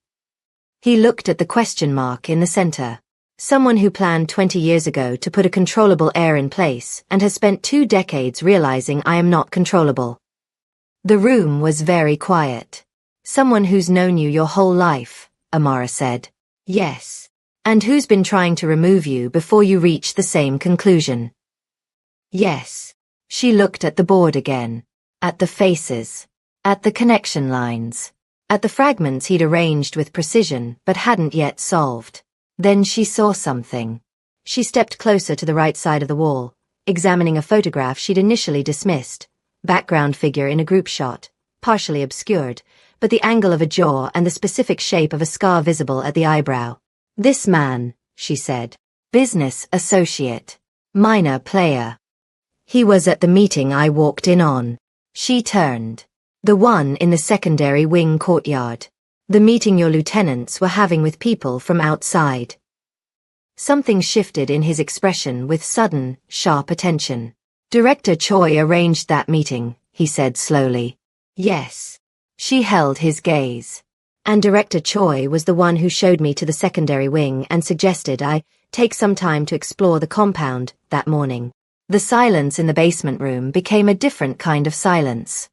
S1: He looked at the question mark in the center. Someone who planned 20 years ago to put a controllable heir in place and has spent 2 decades realizing I am not controllable. The room was very quiet. Someone who's known you your whole life, Amara said. Yes. And who's been trying to remove you before you reach the same conclusion. Yes. She looked at the board again. At the faces. At the connection lines. At the fragments he'd arranged with precision but hadn't yet solved. Then she saw something. She stepped closer to the right side of the wall, examining a photograph she'd initially dismissed. Background figure in a group shot, partially obscured, but the angle of a jaw and the specific shape of a scar visible at the eyebrow. This man, she said. Business associate. Minor player. He was at the meeting I walked in on. She turned. The one in the secondary wing courtyard. The meeting your lieutenants were having with people from outside. Something shifted in his expression with sudden, sharp attention. Director Choi arranged that meeting, he said slowly. Yes. She held his gaze. And Director Choi was the one who showed me to the secondary wing and suggested I take some time to explore the compound that morning. The silence in the basement room became a different kind of silence.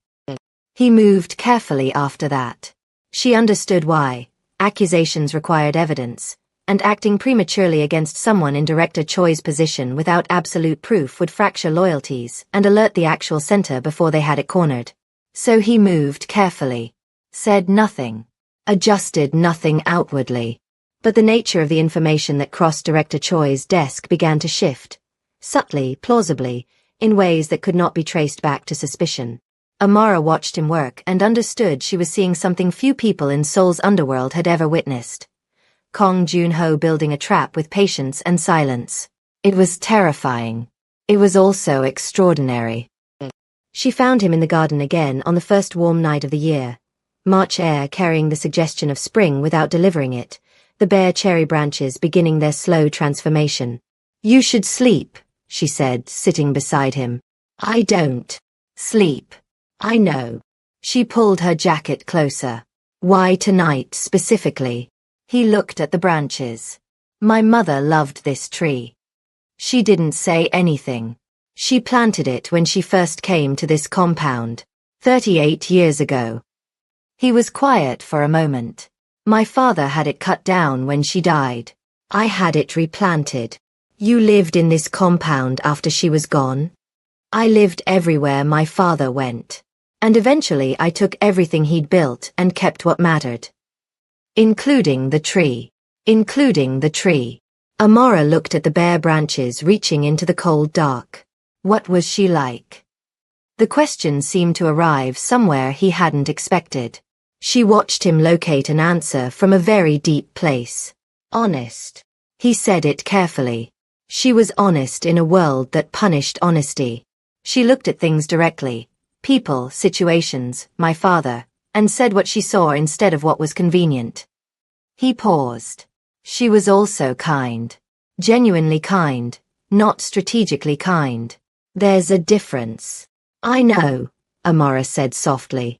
S1: He moved carefully after that. She understood why. Accusations required evidence, and acting prematurely against someone in Director Choi's position without absolute proof would fracture loyalties and alert the actual center before they had it cornered. So he moved carefully. Said nothing. Adjusted nothing outwardly. But the nature of the information that crossed Director Choi's desk began to shift. Subtly, plausibly, in ways that could not be traced back to suspicion. Amara watched him work and understood she was seeing something few people in Seoul's underworld had ever witnessed. Kong Junho building a trap with patience and silence. It was terrifying. It was also extraordinary. She found him in the garden again on the first warm night of the year. March air carrying the suggestion of spring without delivering it, the bare cherry branches beginning their slow transformation. You should sleep, she said, sitting beside him. I don't sleep. I know. She pulled her jacket closer. Why tonight specifically? He looked at the branches. My mother loved this tree. She didn't say anything. She planted it when she first came to this compound, 38 years ago. He was quiet for a moment. My father had it cut down when she died. I had it replanted. You lived in this compound after she was gone? I lived everywhere my father went. And eventually I took everything he'd built and kept what mattered. Including the tree. Including the tree. Amara looked at the bare branches reaching into the cold dark. What was she like? The question seemed to arrive somewhere he hadn't expected. She watched him locate an answer from a very deep place. Honest. He said it carefully. She was honest in a world that punished honesty. She looked at things directly. People, situations, my father, and said what she saw instead of what was convenient. He paused. She was also kind. Genuinely kind, not strategically kind. There's a difference. I know, Amara said softly.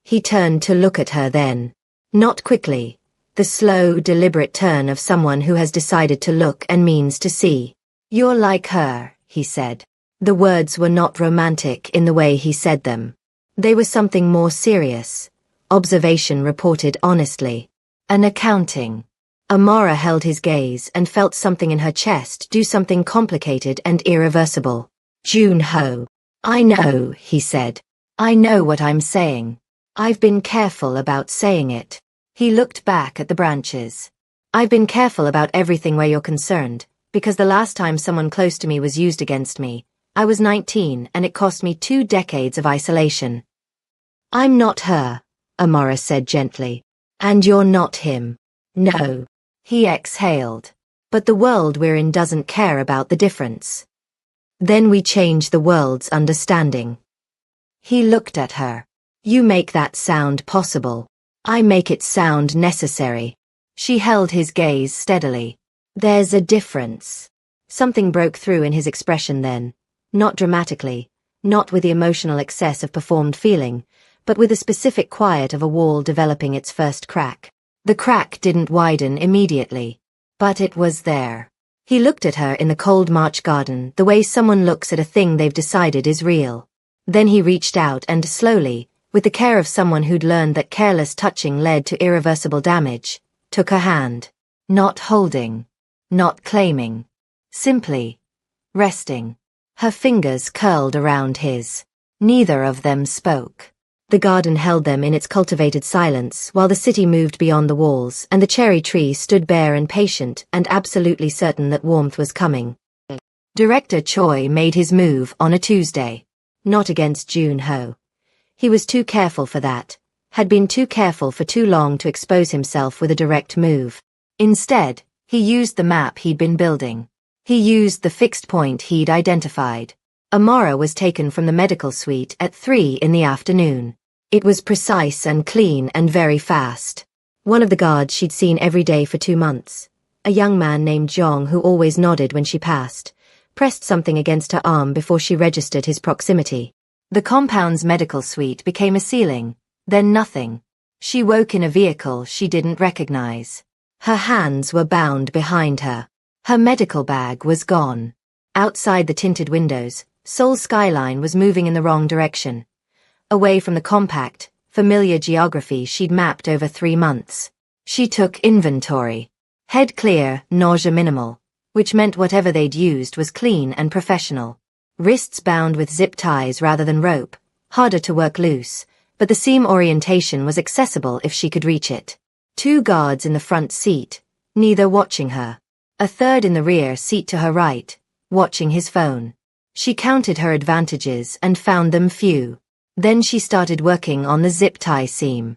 S1: He turned to look at her then. Not quickly. The slow, deliberate turn of someone who has decided to look and means to see. You're like her, he said. The words were not romantic in the way he said them. They were something more serious. Observation reported honestly. An accounting. Amara held his gaze and felt something in her chest do something complicated and irreversible. Junho. I know, he said. I know what I'm saying. I've been careful about saying it. He looked back at the branches. I've been careful about everything where you're concerned, Because the last time someone close to me was used against me, I was 19 and it cost me 2 decades of isolation. I'm not her, Amara said gently. And you're not him. No. He exhaled. But the world we're in doesn't care about the difference. Then we change the world's understanding. He looked at her. You make that sound possible. I make it sound necessary. She held his gaze steadily. There's a difference. Something broke through in his expression then. Not dramatically, not with the emotional excess of performed feeling, but with the specific quiet of a wall developing its first crack. The crack didn't widen immediately, but it was there. He looked at her in the cold March garden the way someone looks at a thing they've decided is real. Then he reached out and slowly, with the care of someone who'd learned that careless touching led to irreversible damage, took her hand. Not holding. Not claiming. Simply. Resting. Her fingers curled around his. Neither of them spoke. The garden held them in its cultivated silence while the city moved beyond the walls and the cherry tree stood bare and patient and absolutely certain that warmth was coming. Director Choi made his move on a Tuesday. Not against Jun-ho. He was too careful for that, had been too careful for too long to expose himself with a direct move. Instead, he used the map he'd been building. He used the fixed point he'd identified. Amara was taken from the medical suite at 3 in the afternoon. It was precise and clean and very fast. One of the guards she'd seen every day for 2 months, a young man named Jong who always nodded when she passed, pressed something against her arm before she registered his proximity. The compound's medical suite became a ceiling, then nothing. She woke in a vehicle she didn't recognize. Her hands were bound behind her. Her medical bag was gone. Outside the tinted windows, Seoul's skyline was moving in the wrong direction. Away from the compact, familiar geography she'd mapped over 3 months. She took inventory. Head clear, nausea minimal, which meant whatever they'd used was clean and professional. Wrists bound with zip ties rather than rope, harder to work loose, but the seam orientation was accessible if she could reach it. 2 guards in the front seat, neither watching her. A third in the rear seat to her right, watching his phone. She counted her advantages and found them few. Then she started working on the zip tie seam.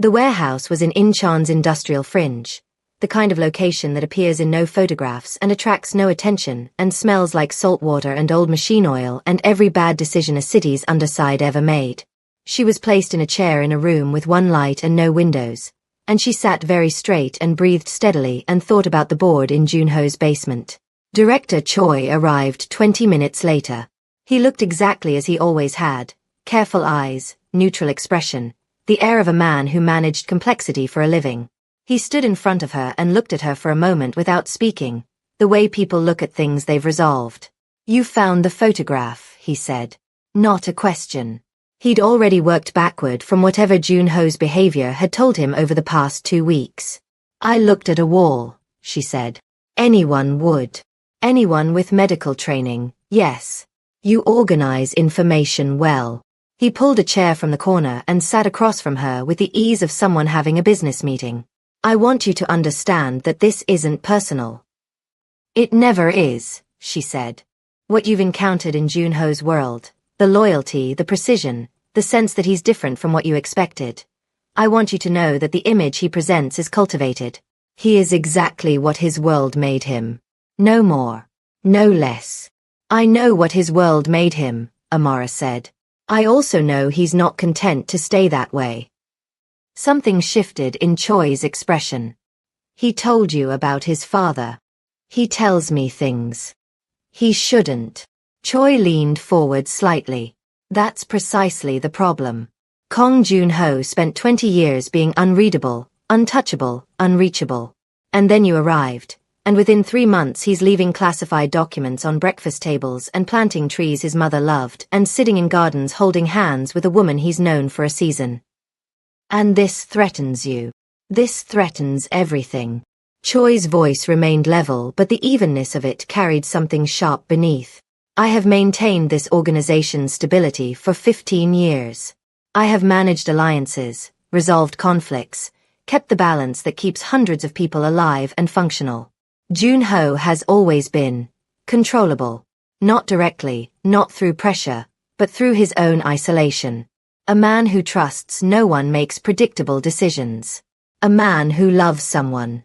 S1: The warehouse was in Incheon's industrial fringe, the kind of location that appears in no photographs and attracts no attention and smells like salt water and old machine oil and every bad decision a city's underside ever made. She was placed in a chair in a room with 1 light and no windows, and she sat very straight and breathed steadily and thought about the board in Jun-ho's basement. Director Choi arrived 20 minutes later. He looked exactly as he always had, careful eyes, neutral expression, the air of a man who managed complexity for a living. He stood in front of her and looked at her for a moment without speaking, the way people look at things they've resolved. You found the photograph, he said. Not a question. He'd already worked backward from whatever Jun-ho's behavior had told him over the past 2 weeks. I looked at a wall, she said. Anyone would. Anyone with medical training, yes. You organize information well. He pulled a chair from the corner and sat across from her with the ease of someone having a business meeting. I want you to understand that this isn't personal. It never is, she said. What you've encountered in Jun-ho's world, the loyalty, the precision, the sense that he's different from what you expected. I want you to know that the image he presents is cultivated. He is exactly what his world made him. No more. No less. I know what his world made him, Amara said. I also know he's not content to stay that way. Something shifted in Choi's expression. He told you about his father. He tells me things. He shouldn't. Choi leaned forward slightly. That's precisely the problem. Kong Jun-ho spent 20 years being unreadable, untouchable, unreachable. And then you arrived. And within 3 months he's leaving classified documents on breakfast tables and planting trees his mother loved and sitting in gardens holding hands with a woman he's known for a season. And this threatens you. This threatens everything. Choi's voice remained level, but the evenness of it carried something sharp beneath. I have maintained this organization's stability for 15 years. I have managed alliances, resolved conflicts, kept the balance that keeps hundreds of people alive and functional. Junho has always been controllable. Not directly, not through pressure, but through his own isolation. A man who trusts no one makes predictable decisions. A man who loves someone.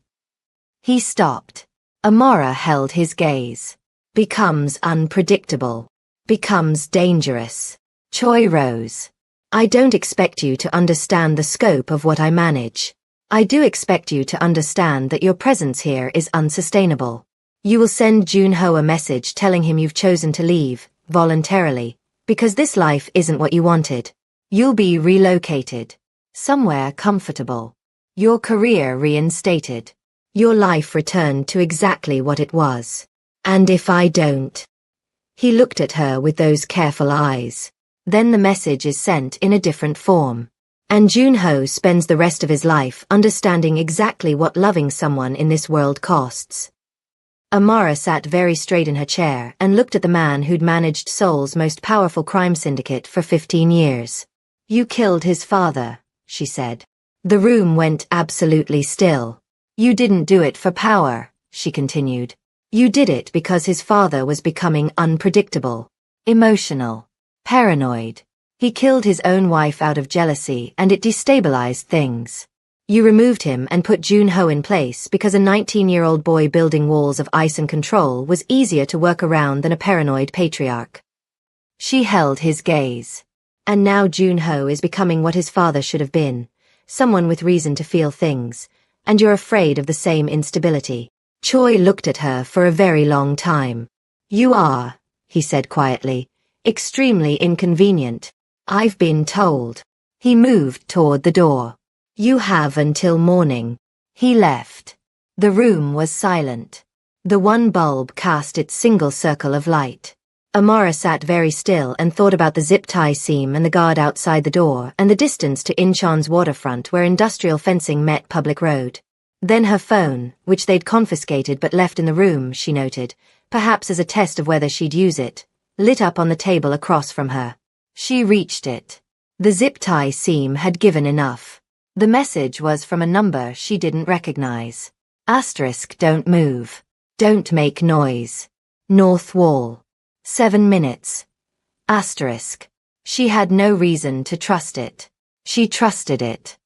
S1: He stopped. Amara held his gaze. Becomes unpredictable. Becomes dangerous. Choi rose. I don't expect you to understand the scope of what I manage. I do expect you to understand that your presence here is unsustainable. You will send Junho a message telling him you've chosen to leave, voluntarily, because this life isn't what you wanted. You'll be relocated. Somewhere comfortable. Your career reinstated. Your life returned to exactly what it was. And if I don't? He looked at her with those careful eyes. Then the message is sent in a different form. And Junho spends the rest of his life understanding exactly what loving someone in this world costs. Amara sat very straight in her chair and looked at the man who'd managed Seoul's most powerful crime syndicate for 15 years. You killed his father, she said. The room went absolutely still. You didn't do it for power, she continued. You did it because his father was becoming unpredictable, emotional, paranoid. He killed his own wife out of jealousy and it destabilized things. You removed him and put Junho in place because a 19-year-old boy building walls of ice and control was easier to work around than a paranoid patriarch. She held his gaze. And now Junho is becoming what his father should have been, someone with reason to feel things, and you're afraid of the same instability. Choi looked at her for a very long time. You are, he said quietly, extremely inconvenient. I've been told. He moved toward the door. You have until morning. He left. The room was silent. The one bulb cast its single circle of light. Amara sat very still and thought about the zip tie seam and the guard outside the door and the distance to Incheon's waterfront where industrial fencing met public road. Then her phone, which they'd confiscated but left in the room, she noted, perhaps as a test of whether she'd use it, lit up on the table across from her. She reached it. The zip tie seam had given enough. The message was from a number she didn't recognize. Asterisk don't move. Don't make noise. North Wall. 7 minutes. Asterisk. She had no reason to trust it. She trusted it.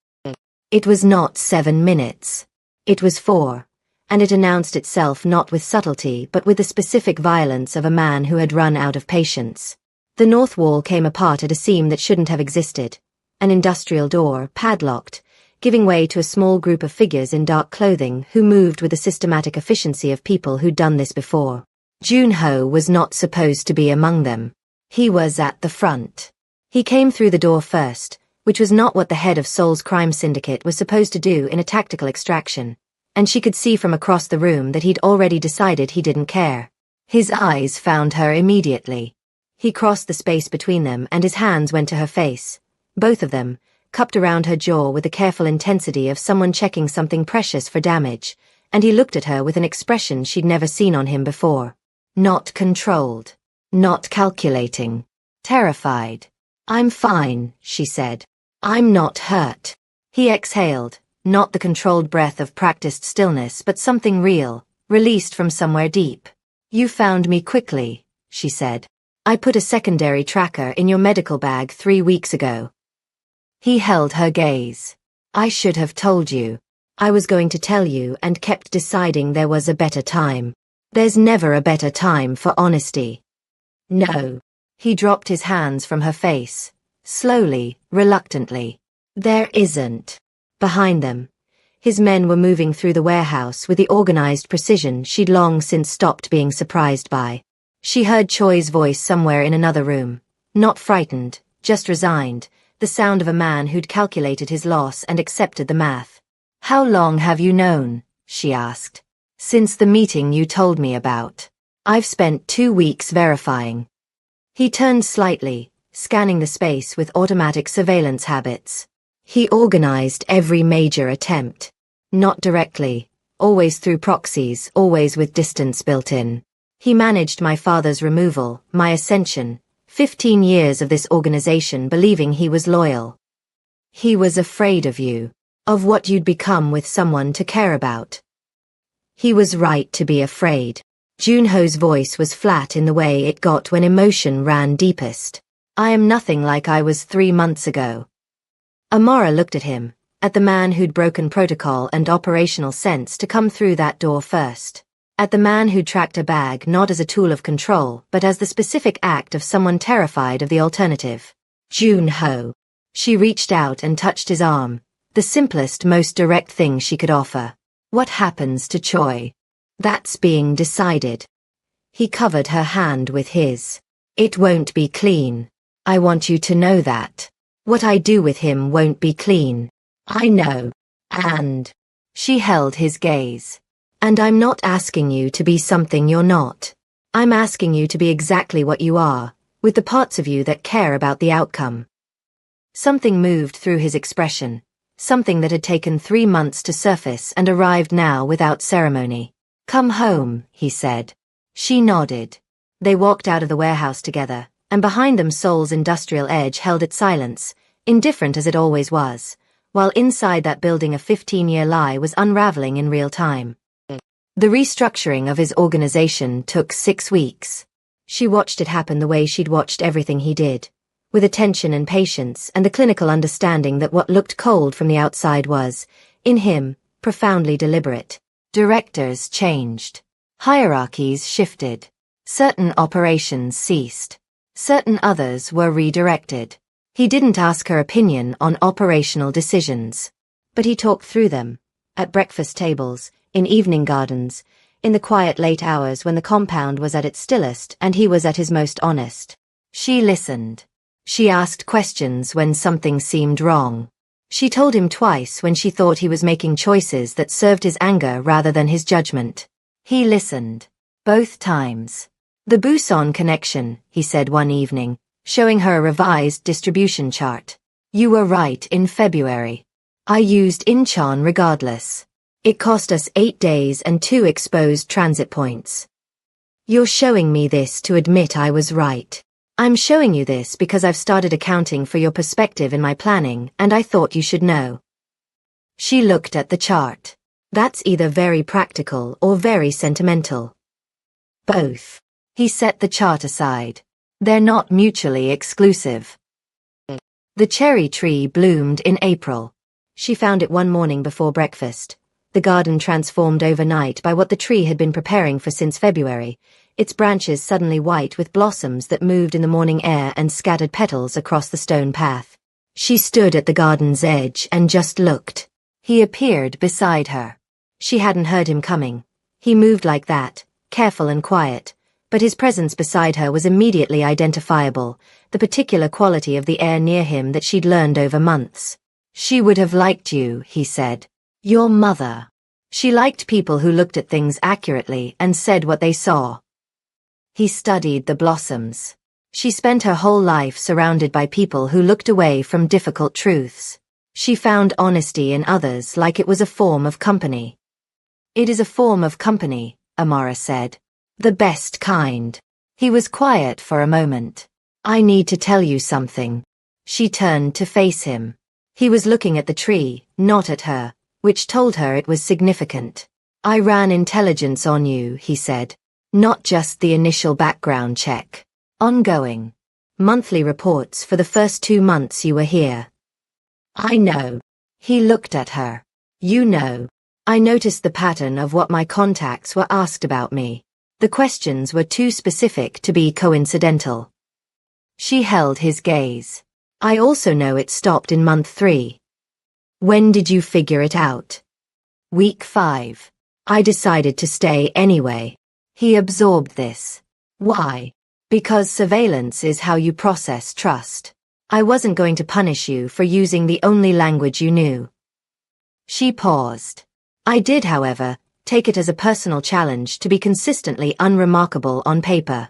S1: It was not 7 minutes. It was 4, and it announced itself not with subtlety but with the specific violence of a man who had run out of patience. The north wall came apart at a seam that shouldn't have existed. An industrial door, padlocked, giving way to a small group of figures in dark clothing who moved with the systematic efficiency of people who'd done this before. Junho was not supposed to be among them. He was at the front. He came through the door first, which was not what the head of Seoul's crime syndicate was supposed to do in a tactical extraction, and she could see from across the room that he'd already decided he didn't care. His eyes found her immediately. He crossed the space between them and his hands went to her face, both of them, cupped around her jaw with the careful intensity of someone checking something precious for damage, and he looked at her with an expression she'd never seen on him before. Not controlled. Not calculating. Terrified. I'm fine, she said. I'm not hurt. He exhaled, not the controlled breath of practiced stillness but something real, released from somewhere deep. You found me quickly, she said. I put a secondary tracker in your medical bag 3 weeks ago. He held her gaze. I should have told you. I was going to tell you and kept deciding there was a better time. There's never a better time for honesty. No. He dropped his hands from her face, slowly, reluctantly. There isn't. Behind them, his men were moving through the warehouse with the organized precision she'd long since stopped being surprised by. She heard Choi's voice somewhere in another room, not frightened, just resigned, the sound of a man who'd calculated his loss and accepted the math. How long have you known? She asked. Since the meeting you told me about. I've spent 2 weeks verifying. He turned slightly, scanning the space with automatic surveillance habits. He organized every major attempt. Not directly, always through proxies, always with distance built in. He managed my father's removal, my ascension, 15 years of this organization believing he was loyal. He was afraid of you, of what you'd become with someone to care about. He was right to be afraid. Junho's voice was flat in the way it got when emotion ran deepest. I am nothing like I was 3 months ago. Amara looked at him, at the man who'd broken protocol and operational sense to come through that door first. At the man who'd tracked a bag not as a tool of control but as the specific act of someone terrified of the alternative. Junho. She reached out and touched his arm, the simplest, most direct thing she could offer. What happens to Choi? That's being decided. He covered her hand with his. It won't be clean. I want you to know that. What I do with him won't be clean. I know. And she held his gaze. And I'm not asking you to be something you're not. I'm asking you to be exactly what you are, with the parts of you that care about the outcome. Something moved through his expression, something that had taken 3 months to surface and arrived now without ceremony. Come home, he said. She nodded. They walked out of the warehouse together, and behind them Seoul's industrial edge held its silence, indifferent as it always was, while inside that building a 15-year lie was unraveling in real time. The restructuring of his organization took 6 weeks. She watched it happen the way she'd watched everything he did, with attention and patience and the clinical understanding that what looked cold from the outside was, in him, profoundly deliberate. Directors changed. Hierarchies shifted. Certain operations ceased. Certain others were redirected. He didn't ask her opinion on operational decisions, but he talked through them, at breakfast tables, in evening gardens, in the quiet late hours when the compound was at its stillest and he was at his most honest. She listened. She asked questions when something seemed wrong. She told him twice when she thought he was making choices that served his anger rather than his judgment. He listened. Both times. The Busan connection, he said one evening, showing her a revised distribution chart. You were right in February. I used Incheon regardless. It cost us 8 days and 2 exposed transit points. You're showing me this to admit I was right. I'm showing you this because I've started accounting for your perspective in my planning and I thought you should know. She looked at the chart. That's either very practical or very sentimental. Both. He set the chart aside. They're not mutually exclusive. The cherry tree bloomed in April. She found it one morning before breakfast. The garden transformed overnight by what the tree had been preparing for since February, its branches suddenly white with blossoms that moved in the morning air and scattered petals across the stone path. She stood at the garden's edge and just looked. He appeared beside her. She hadn't heard him coming. He moved like that, careful and quiet, but his presence beside her was immediately identifiable, the particular quality of the air near him that she'd learned over months. She would have liked you, he said. Your mother. She liked people who looked at things accurately and said what they saw. He studied the blossoms. She spent her whole life surrounded by people who looked away from difficult truths. She found honesty in others like it was a form of company. It is a form of company, Amara said. The best kind. He was quiet for a moment. I need to tell you something. She turned to face him. He was looking at the tree, not at her, which told her it was significant. I ran intelligence on you, he said. Not just the initial background check. Ongoing. Monthly reports for the first 2 months you were here. I know. He looked at her. You know. I noticed the pattern of what my contacts were asked about me. The questions were too specific to be coincidental. She held his gaze. I also know it stopped in month 3. When did you figure it out? Week 5. I decided to stay anyway. He absorbed this. Why? Because surveillance is how you process trust. I wasn't going to punish you for using the only language you knew. She paused. I did, however, take it as a personal challenge to be consistently unremarkable on paper.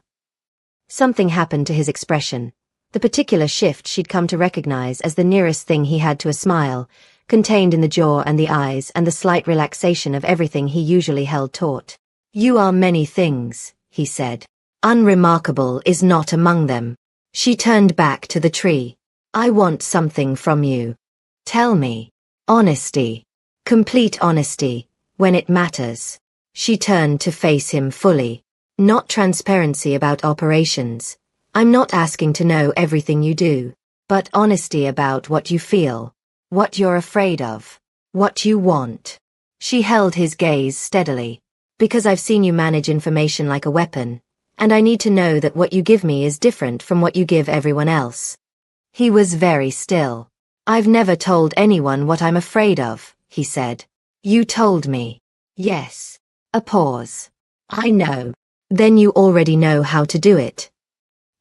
S1: Something happened to his expression. The particular shift she'd come to recognize as the nearest thing he had to a smile, contained in the jaw and the eyes and the slight relaxation of everything he usually held taut. You are many things, he said. Unremarkable is not among them. She turned back to the tree. I want something from you. Tell me. Honesty. Complete honesty, when it matters. She turned to face him fully. Not transparency about operations. I'm not asking to know everything you do, but honesty about what you feel, what you're afraid of, what you want. She held his gaze steadily. Because I've seen you manage information like a weapon, and I need to know that what you give me is different from what you give everyone else. He was very still. I've never told anyone what I'm afraid of, he said. You told me. Yes. A pause. I know. Then you already know how to do it.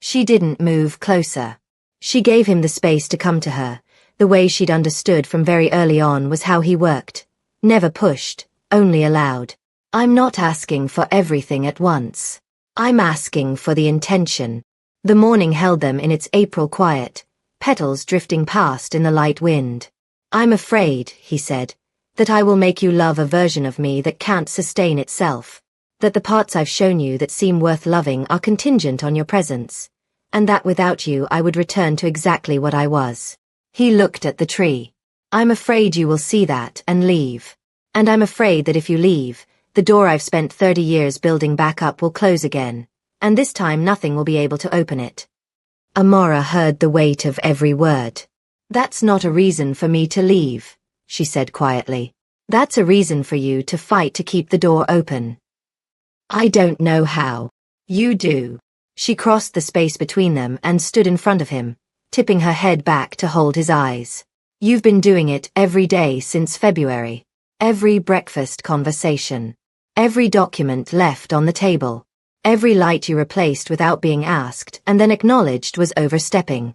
S1: She didn't move closer. She gave him the space to come to her. The way she'd understood from very early on was how he worked. Never pushed, only allowed. I'm not asking for everything at once. I'm asking for the intention. The morning held them in its April quiet, petals drifting past in the light wind. I'm afraid, he said, that I will make you love a version of me that can't sustain itself. That the parts I've shown you that seem worth loving are contingent on your presence, and that without you I would return to exactly what I was. He looked at the tree. I'm afraid you will see that and leave. And I'm afraid that if you leave, the door I've spent 30 years building back up will close again, and this time nothing will be able to open it. Amara heard the weight of every word. That's not a reason for me to leave, she said quietly. That's a reason for you to fight to keep the door open. I don't know how. You do. She crossed the space between them and stood in front of him, tipping her head back to hold his eyes. You've been doing it every day since February. Every breakfast conversation. Every document left on the table. Every light you replaced without being asked and then acknowledged was overstepping.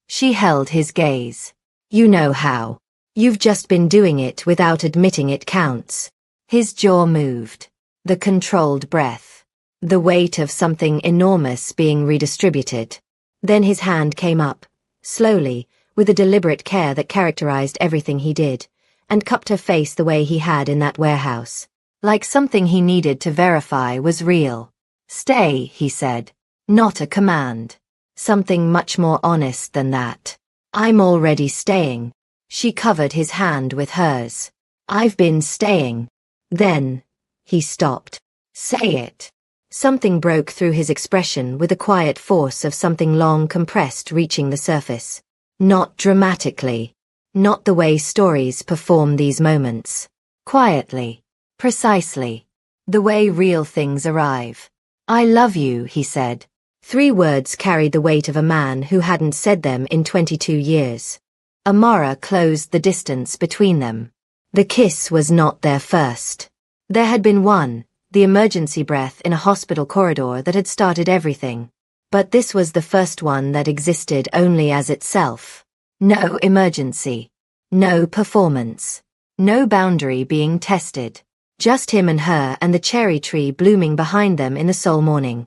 S1: She held his gaze. You know how. You've just been doing it without admitting it counts. His jaw moved. The controlled breath. The weight of something enormous being redistributed. Then his hand came up, slowly, with a deliberate care that characterized everything he did, and cupped her face the way he had in that warehouse. Like something he needed to verify was real. Stay, he said. Not a command. Something much more honest than that. I'm already staying. She covered his hand with hers. I've been staying. Then, he stopped. Say it. Something broke through his expression with the quiet force of something long compressed reaching the surface. Not dramatically. Not the way stories perform these moments. Quietly. Precisely. The way real things arrive. I love you, he said. 3 words carried the weight of a man who hadn't said them in 22 years. Amara closed the distance between them. The kiss was not their first. There had been one, the emergency breath in a hospital corridor that had started everything. But this was the first one that existed only as itself. No emergency. No performance. No boundary being tested. Just him and her and the cherry tree blooming behind them in the sole morning.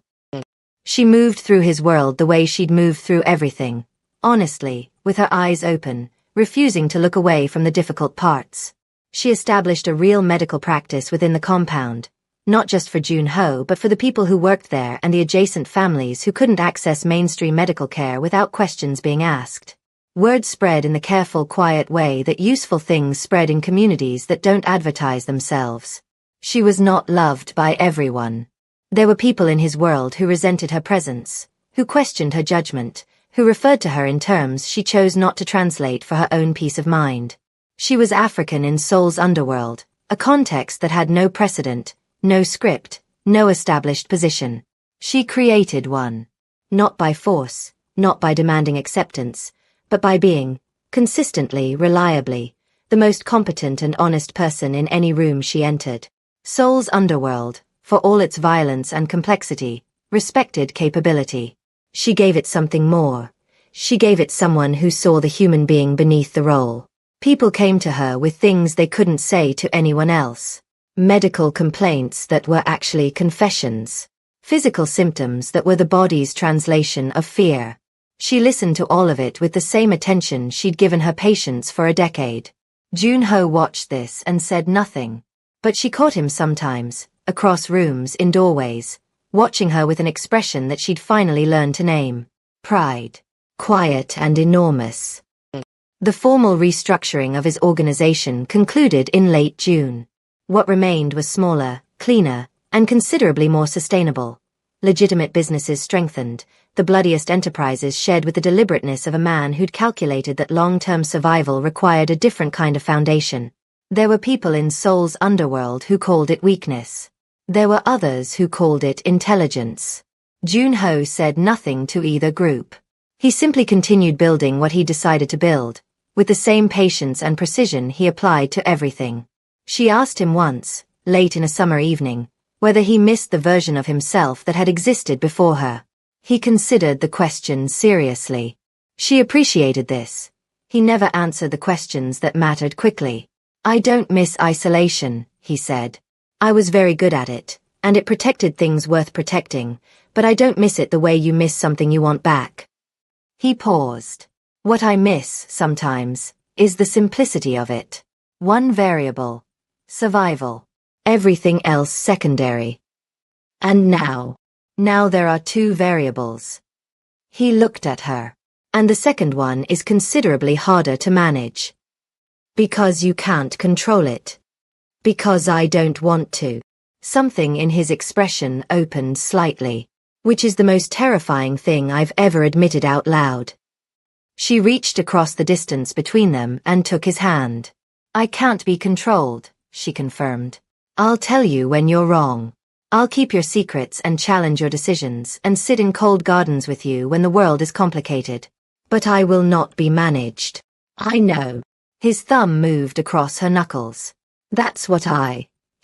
S1: She moved through his world the way she'd moved through everything, honestly, with her eyes open, refusing to look away from the difficult parts. She established a real medical practice within the compound, not just for Jun-ho but for the people who worked there and the adjacent families who couldn't access mainstream medical care without questions being asked. Word spread in the careful, quiet way that useful things spread in communities that don't advertise themselves. She was not loved by everyone. There were people in his world who resented her presence, who questioned her judgment, who referred to her in terms she chose not to translate for her own peace of mind. She was African in Seoul's underworld, a context that had no precedent, no script, no established position. She created one. Not by force, not by demanding acceptance, but by being, consistently, reliably, the most competent and honest person in any room she entered. Seoul's underworld, for all its violence and complexity, respected capability. She gave it something more. She gave it someone who saw the human being beneath the role. People came to her with things they couldn't say to anyone else. Medical complaints that were actually confessions. Physical symptoms that were the body's translation of fear. She listened to all of it with the same attention she'd given her patients for a decade. Jun-ho watched this and said nothing. But she caught him sometimes, across rooms, in doorways, watching her with an expression that she'd finally learned to name. Pride. Quiet and enormous. The formal restructuring of his organization concluded in late June. What remained was smaller, cleaner, and considerably more sustainable. Legitimate businesses strengthened, the bloodiest enterprises shed with the deliberateness of a man who'd calculated that long-term survival required a different kind of foundation. There were people in Seoul's underworld who called it weakness. There were others who called it intelligence. Jun-ho said nothing to either group. He simply continued building what he decided to build, with the same patience and precision he applied to everything. She asked him once, late in a summer evening, whether he missed the version of himself that had existed before her. He considered the question seriously. She appreciated this. He never answered the questions that mattered quickly. "I don't miss isolation," he said. "I was very good at it, and it protected things worth protecting, but I don't miss it the way you miss something you want back." He paused. "What I miss, sometimes, is the simplicity of it. One variable. Survival. Everything else secondary. And now there are two variables." He looked at her. "And the second one is considerably harder to manage. Because you can't control it. Because I don't want to." Something in his expression opened slightly. "Which is the most terrifying thing I've ever admitted out loud." She reached across the distance between them and took his hand. "I can't be controlled," she confirmed. "I'll tell you when you're wrong. I'll keep your secrets and challenge your decisions and sit in cold gardens with you when the world is complicated. But I will not be managed. I know." His thumb moved across her knuckles.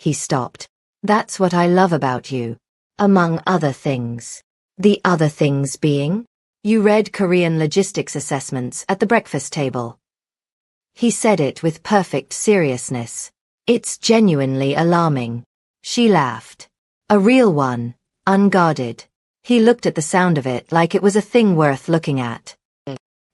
S1: He stopped. "That's what I love about you. Among other things." "The other things being?" "You read Korean logistics assessments at the breakfast table." He said it with perfect seriousness. "It's genuinely alarming." She laughed. "A real one, unguarded." He looked at the sound of it like it was a thing worth looking at.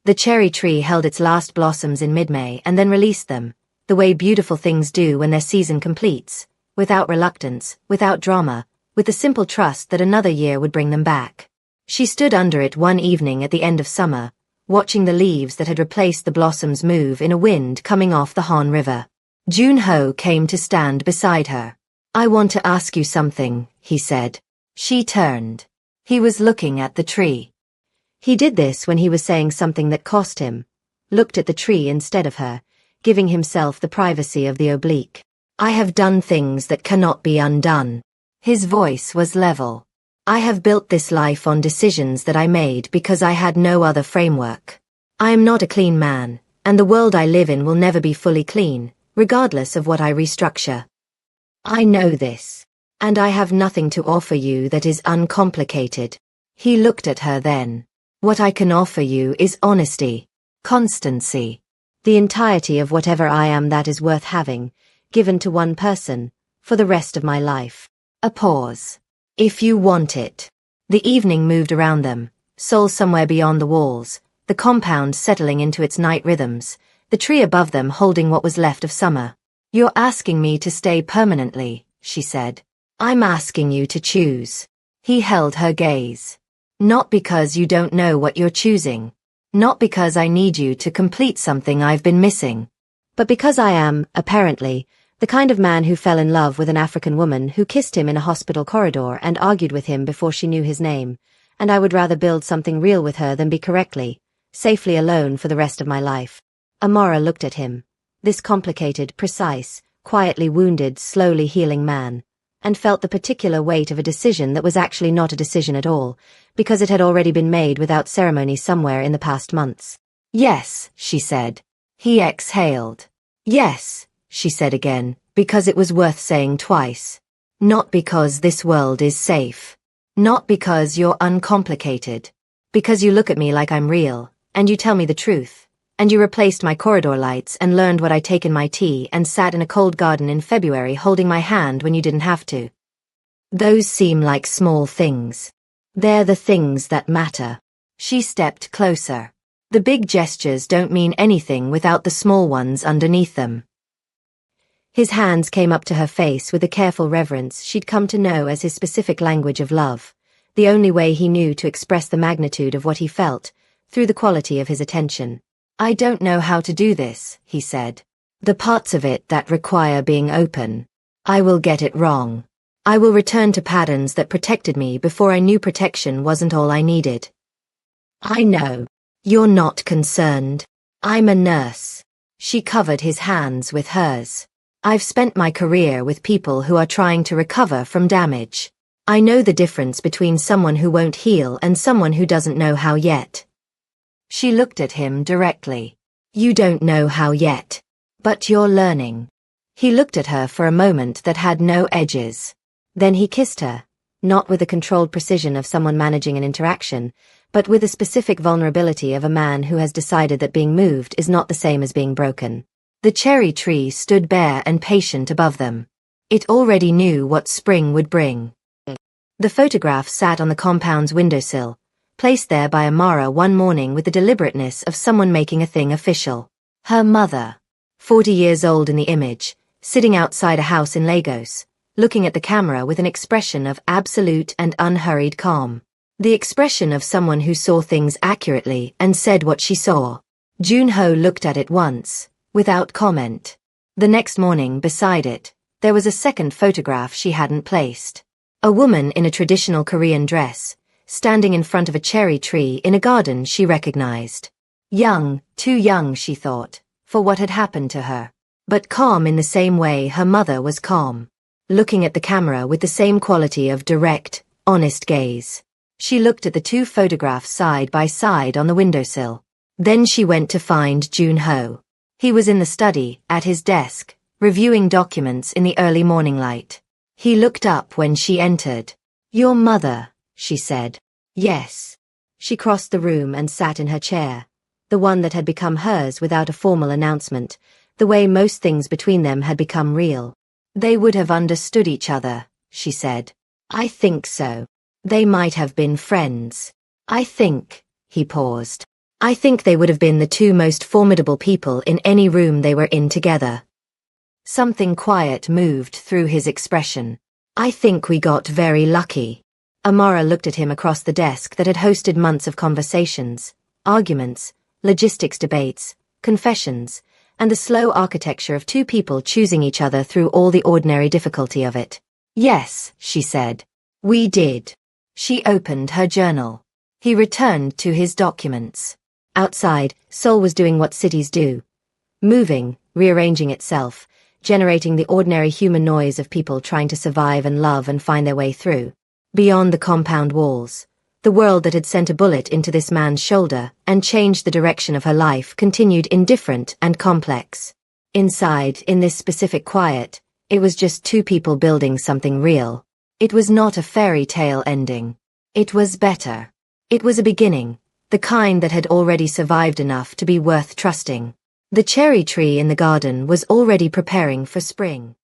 S1: The cherry tree held its last blossoms in mid-May and then released them, the way beautiful things do when their season completes, without reluctance, without drama, with the simple trust that another year would bring them back. She stood under it one evening at the end of summer, watching the leaves that had replaced the blossoms move in a wind coming off the Han River. Jun-ho came to stand beside her. "I want to ask you something," he said. She turned. He was looking at the tree. He did this when he was saying something that cost him, looked at the tree instead of her, giving himself the privacy of the oblique. "I have done things that cannot be undone." His voice was level. "I have built this life on decisions that I made because I had no other framework. I am not a clean man, and the world I live in will never be fully clean, regardless of what I restructure. I know this. And I have nothing to offer you that is uncomplicated." He looked at her then. "What I can offer you is honesty, constancy, the entirety of whatever I am that is worth having, given to one person, for the rest of my life." A pause. "If you want it." The evening moved around them, Seoul somewhere beyond the walls, the compound settling into its night rhythms, the tree above them holding what was left of summer. "You're asking me to stay permanently," she said. "I'm asking you to choose." He held her gaze. "Not because you don't know what you're choosing. Not because I need you to complete something I've been missing. But because I am, apparently, the kind of man who fell in love with an African woman who kissed him in a hospital corridor and argued with him before she knew his name, and I would rather build something real with her than be correctly, safely alone for the rest of my life." Amara looked at him, this complicated, precise, quietly wounded, slowly healing man, and felt the particular weight of a decision that was actually not a decision at all, because it had already been made without ceremony somewhere in the past months. "Yes," she said. He exhaled. "Yes," she said again, because it was worth saying twice. "Not because this world is safe. Not because you're uncomplicated. Because you look at me like I'm real, and you tell me the truth. And you replaced my corridor lights and learned what I take in my tea and sat in a cold garden in February holding my hand when you didn't have to. Those seem like small things. They're the things that matter." She stepped closer. "The big gestures don't mean anything without the small ones underneath them." His hands came up to her face with the careful reverence she'd come to know as his specific language of love, the only way he knew to express the magnitude of what he felt, through the quality of his attention. "I don't know how to do this," he said. "The parts of it that require being open. I will get it wrong. I will return to patterns that protected me before I knew protection wasn't all I needed. I know. You're not concerned. I'm a nurse. She covered his hands with hers. I've spent my career with people who are trying to recover from damage. I know the difference between someone who won't heal and someone who doesn't know how yet. She looked at him directly. You don't know how yet. But you're learning. He looked at her for a moment that had no edges. Then he kissed her, not with the controlled precision of someone managing an interaction, but with the specific vulnerability of a man who has decided that being moved is not the same as being broken. The cherry tree stood bare and patient above them. It already knew what spring would bring. The photograph sat on the compound's windowsill, placed there by Amara one morning with the deliberateness of someone making a thing official. Her mother, 40 years old in the image, sitting outside a house in Lagos, looking at the camera with an expression of absolute and unhurried calm. The expression of someone who saw things accurately and said what she saw. Junho looked at it once, without comment. The next morning, beside it, there was a second photograph she hadn't placed. A woman in a traditional Korean dress, standing in front of a cherry tree in a garden she recognized. Young, too young, she thought, for what had happened to her. But calm in the same way her mother was calm. Looking at the camera with the same quality of direct, honest gaze. She looked at the two photographs side by side on the windowsill. Then she went to find Junho. He was in the study, at his desk, reviewing documents in the early morning light. He looked up when she entered. Your mother, she said. Yes. She crossed the room and sat in her chair, the one that had become hers without a formal announcement, the way most things between them had become real. They would have understood each other, she said. I think so. They might have been friends. I think, he paused. I think they would have been the two most formidable people in any room they were in together. Something quiet moved through his expression. I think we got very lucky. Amara looked at him across the desk that had hosted months of conversations, arguments, logistics debates, confessions, and the slow architecture of two people choosing each other through all the ordinary difficulty of it. Yes, she said. We did. She opened her journal. He returned to his documents. Outside, Seoul was doing what cities do. Moving, rearranging itself, generating the ordinary human noise of people trying to survive and love and find their way through. Beyond the compound walls, the world that had sent a bullet into this man's shoulder and changed the direction of her life continued indifferent and complex. Inside, in this specific quiet, it was just two people building something real. It was not a fairy tale ending. It was better. It was a beginning, the kind that had already survived enough to be worth trusting. The cherry tree in the garden was already preparing for spring.